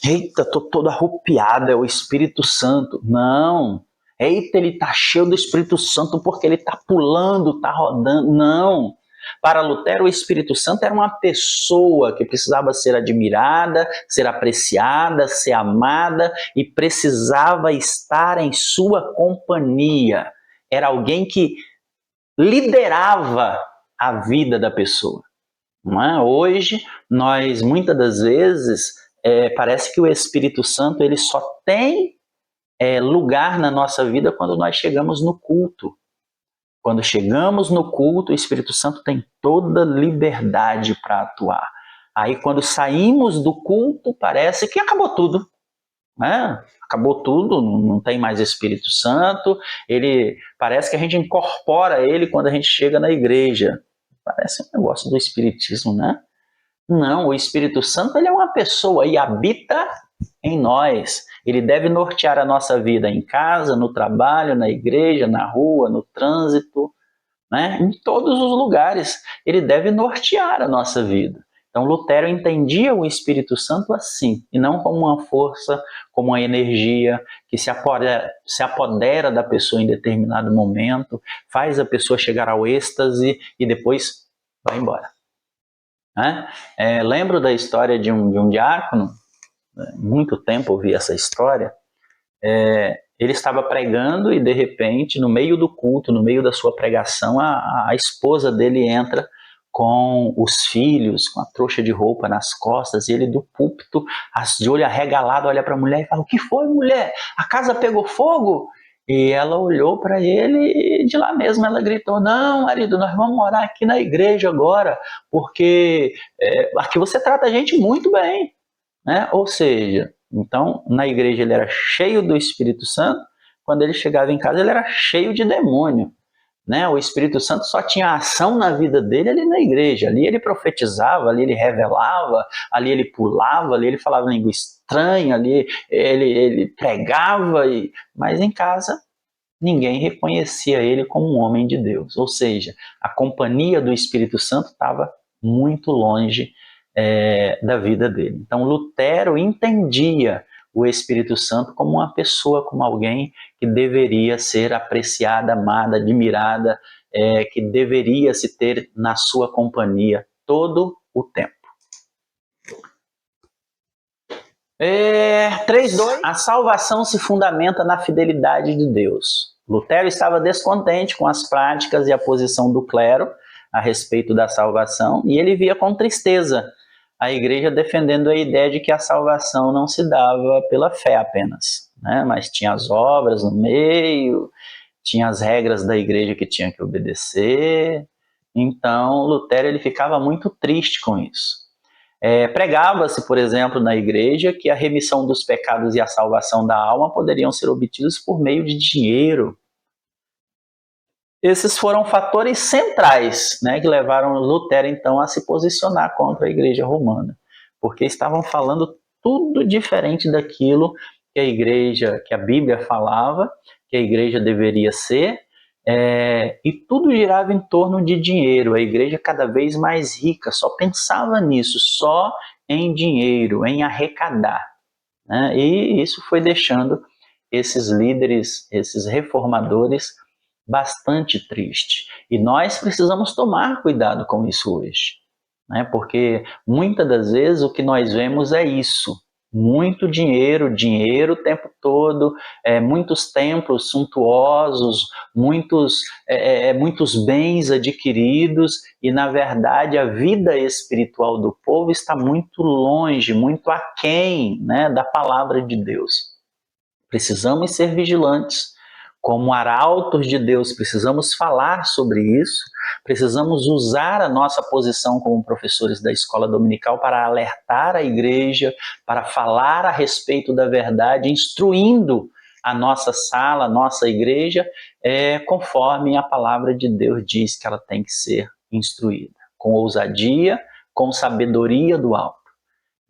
Eita, tô todo arrupiado, é o Espírito Santo. Não. Eita, ele está cheio do Espírito Santo porque ele está pulando, está rodando. Não. Para Lutero, o Espírito Santo era uma pessoa que precisava ser admirada, ser apreciada, ser amada e precisava estar em sua companhia. Era alguém que liderava a vida da pessoa. Não é? Hoje, nós muitas das vezes, parece que o Espírito Santo ele só tem lugar na nossa vida quando nós chegamos no culto. Quando chegamos no culto, o Espírito Santo tem toda liberdade para atuar. Aí quando saímos do culto, parece que acabou tudo. Né? Acabou tudo, não tem mais Espírito Santo. Ele parece que a gente incorpora ele quando a gente chega na igreja. Parece um negócio do espiritismo, né? Não, o Espírito Santo ele é uma pessoa e habita em nós. Ele deve nortear a nossa vida em casa, no trabalho, na igreja, na rua, no trânsito, né? Em todos os lugares. Ele deve nortear a nossa vida. Então, Lutero entendia o Espírito Santo assim, e não como uma força, como uma energia que se apodera da pessoa em determinado momento, faz a pessoa chegar ao êxtase e depois vai embora. Né? Lembro da história de um diácono, muito tempo ouvi essa história. Ele estava pregando e de repente, no meio do culto, no meio da sua pregação, a esposa dele entra com os filhos, com a trouxa de roupa nas costas, e ele do púlpito, de olho arregalado, olha para a mulher e fala: "O que foi, mulher? A casa pegou fogo?" E ela olhou para ele e de lá mesmo ela gritou: "Não, marido, nós vamos morar aqui na igreja agora, porque aqui você trata a gente muito bem." Né? Ou seja, então na igreja ele era cheio do Espírito Santo, quando ele chegava em casa ele era cheio de demônio. Né? O Espírito Santo só tinha ação na vida dele ali na igreja. Ali ele profetizava, ali ele revelava, ali ele pulava, ali ele falava língua estranha, ali ele pregava, mas em casa ninguém reconhecia ele como um homem de Deus. Ou seja, a companhia do Espírito Santo estava muito longe da vida dele. Então Lutero entendia o Espírito Santo como uma pessoa, como alguém que deveria ser apreciada, amada, admirada, que deveria se ter na sua companhia todo o tempo. 3.2. A salvação se fundamenta na fidelidade de Deus. Lutero estava descontente com as práticas e a posição do clero a respeito da salvação, e ele via com tristeza a igreja defendendo a ideia de que a salvação não se dava pela fé apenas, né? Mas tinha as obras no meio, tinha as regras da igreja que tinha que obedecer. Então, Lutero ele ficava muito triste com isso. Pregava-se, por exemplo, na igreja que a remissão dos pecados e a salvação da alma poderiam ser obtidos por meio de dinheiro. Esses foram fatores centrais, né, que levaram Lutero, então, a se posicionar contra a igreja romana, porque estavam falando tudo diferente daquilo que a igreja, que a Bíblia falava, que a igreja deveria ser, e tudo girava em torno de dinheiro. A igreja cada vez mais rica, só pensava nisso, só em dinheiro, em arrecadar, né? E isso foi deixando esses líderes, esses reformadores, bastante triste. E nós precisamos tomar cuidado com isso hoje, né? Porque muitas das vezes o que nós vemos é isso. Muito dinheiro, dinheiro o tempo todo, muitos templos suntuosos, muitos bens adquiridos, e na verdade a vida espiritual do povo está muito longe, muito aquém, né, da palavra de Deus. Precisamos ser vigilantes. Como arautos de Deus, precisamos falar sobre isso, precisamos usar a nossa posição como professores da escola dominical para alertar a igreja, para falar a respeito da verdade, instruindo a nossa sala, a nossa igreja, conforme a palavra de Deus diz que ela tem que ser instruída, com ousadia, com sabedoria do alto.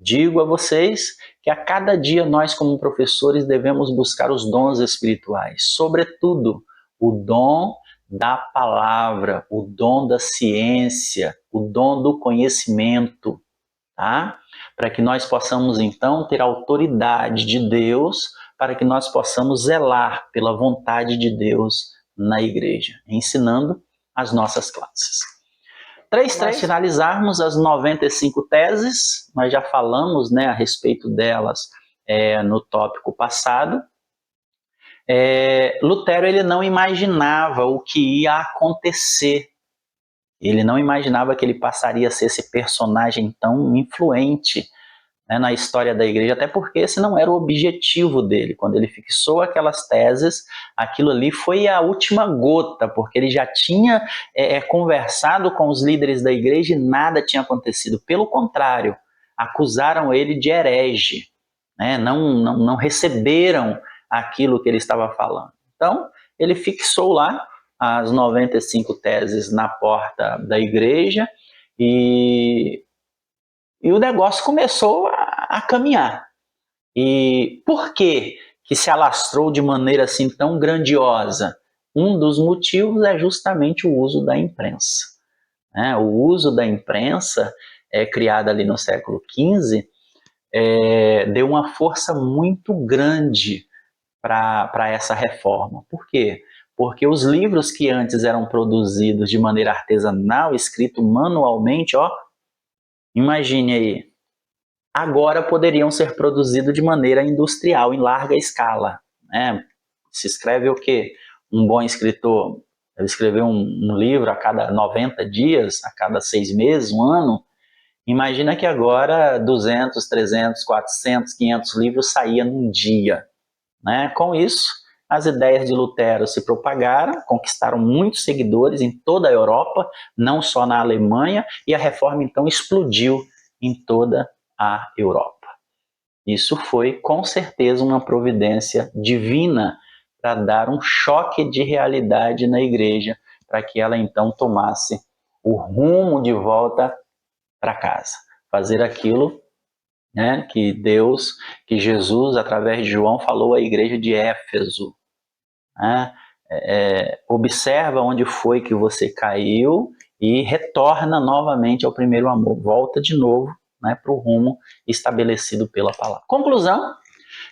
Digo a vocês que a cada dia nós, como professores, devemos buscar os dons espirituais, sobretudo o dom da palavra, o dom da ciência, o dom do conhecimento, tá? Para que nós possamos então ter a autoridade de Deus, para que nós possamos zelar pela vontade de Deus na igreja, ensinando as nossas classes. 3.3. Finalizarmos as 95 teses, nós já falamos, né, a respeito delas no tópico passado. Lutero ele não imaginava o que ia acontecer, ele não imaginava que ele passaria a ser esse personagem tão influente, né, na história da igreja, até porque esse não era o objetivo dele. Quando ele fixou aquelas teses, aquilo ali foi a última gota, porque ele já tinha conversado com os líderes da igreja e nada tinha acontecido. Pelo contrário, acusaram ele de herege, né? Não receberam aquilo que ele estava falando. Então, ele fixou lá as 95 teses na porta da igreja e o negócio começou a caminhar. E por que se alastrou de maneira assim tão grandiosa? Um dos motivos é justamente o uso da imprensa, né? O uso da imprensa, criada ali no século XV, deu uma força muito grande para essa reforma. Por quê? Porque os livros que antes eram produzidos de maneira artesanal, escrito manualmente, imagine aí, agora poderiam ser produzidos de maneira industrial, em larga escala, né? Se escreve o quê? Um bom escritor deve escrever um livro a cada 90 dias, a cada 6 meses, um ano. Imagina que agora 200, 300, 400, 500 livros saíam num dia, né? Com isso, as ideias de Lutero se propagaram, conquistaram muitos seguidores em toda a Europa, não só na Alemanha, e a reforma então explodiu em toda a Europa. Isso foi com certeza uma providência divina para dar um choque de realidade na igreja, para que ela então tomasse o rumo de volta para casa, fazer aquilo, né, que Deus, que Jesus, através de João, falou à igreja de Éfeso, né? Observa onde foi que você caiu e retorna novamente ao primeiro amor, volta de novo, né, para o rumo estabelecido pela palavra. Conclusão: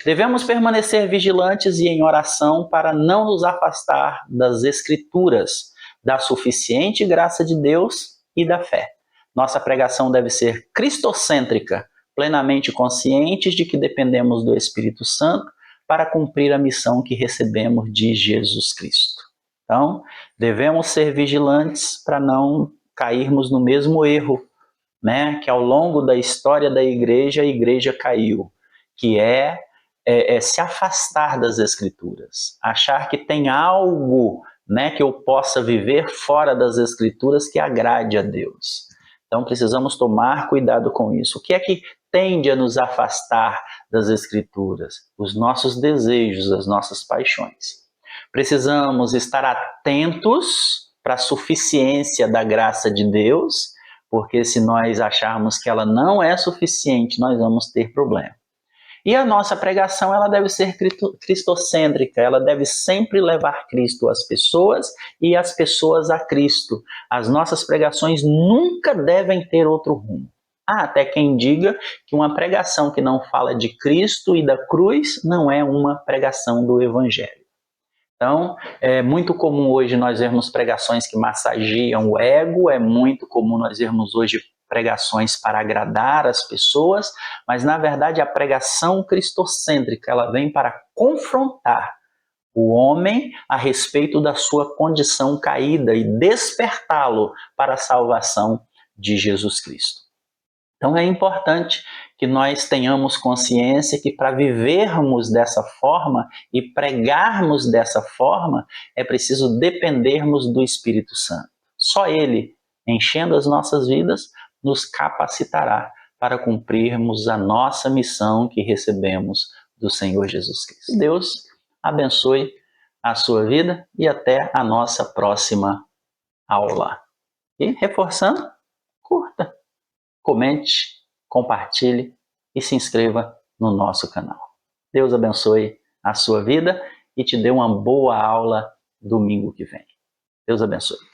Devemos permanecer vigilantes e em oração para não nos afastar das Escrituras, da suficiente graça de Deus e da fé. Nossa pregação deve ser cristocêntrica, plenamente conscientes de que dependemos do Espírito Santo para cumprir a missão que recebemos de Jesus Cristo. Então, devemos ser vigilantes para não cairmos no mesmo erro, né, que ao longo da história da igreja, a igreja caiu, que é se afastar das Escrituras, achar que tem algo, né, que eu possa viver fora das Escrituras que agrade a Deus. Então precisamos tomar cuidado com isso. O que é que tende a nos afastar das Escrituras? Os nossos desejos, as nossas paixões. Precisamos estar atentos para a suficiência da graça de Deus, porque se nós acharmos que ela não é suficiente, nós vamos ter problema. E a nossa pregação ela deve ser cristocêntrica, ela deve sempre levar Cristo às pessoas e as pessoas a Cristo. As nossas pregações nunca devem ter outro rumo. Há até quem diga que uma pregação que não fala de Cristo e da cruz não é uma pregação do Evangelho. Então, é muito comum hoje nós vermos pregações que massageiam o ego, é muito comum nós vermos hoje pregações para agradar as pessoas, mas na verdade a pregação cristocêntrica, ela vem para confrontar o homem a respeito da sua condição caída e despertá-lo para a salvação de Jesus Cristo. Então é importante que nós tenhamos consciência que para vivermos dessa forma e pregarmos dessa forma, é preciso dependermos do Espírito Santo. Só Ele, enchendo as nossas vidas, nos capacitará para cumprirmos a nossa missão que recebemos do Senhor Jesus Cristo. Deus abençoe a sua vida e até a nossa próxima aula. E reforçando, curta, comente, compartilhe e se inscreva no nosso canal. Deus abençoe a sua vida e te dê uma boa aula domingo que vem. Deus abençoe.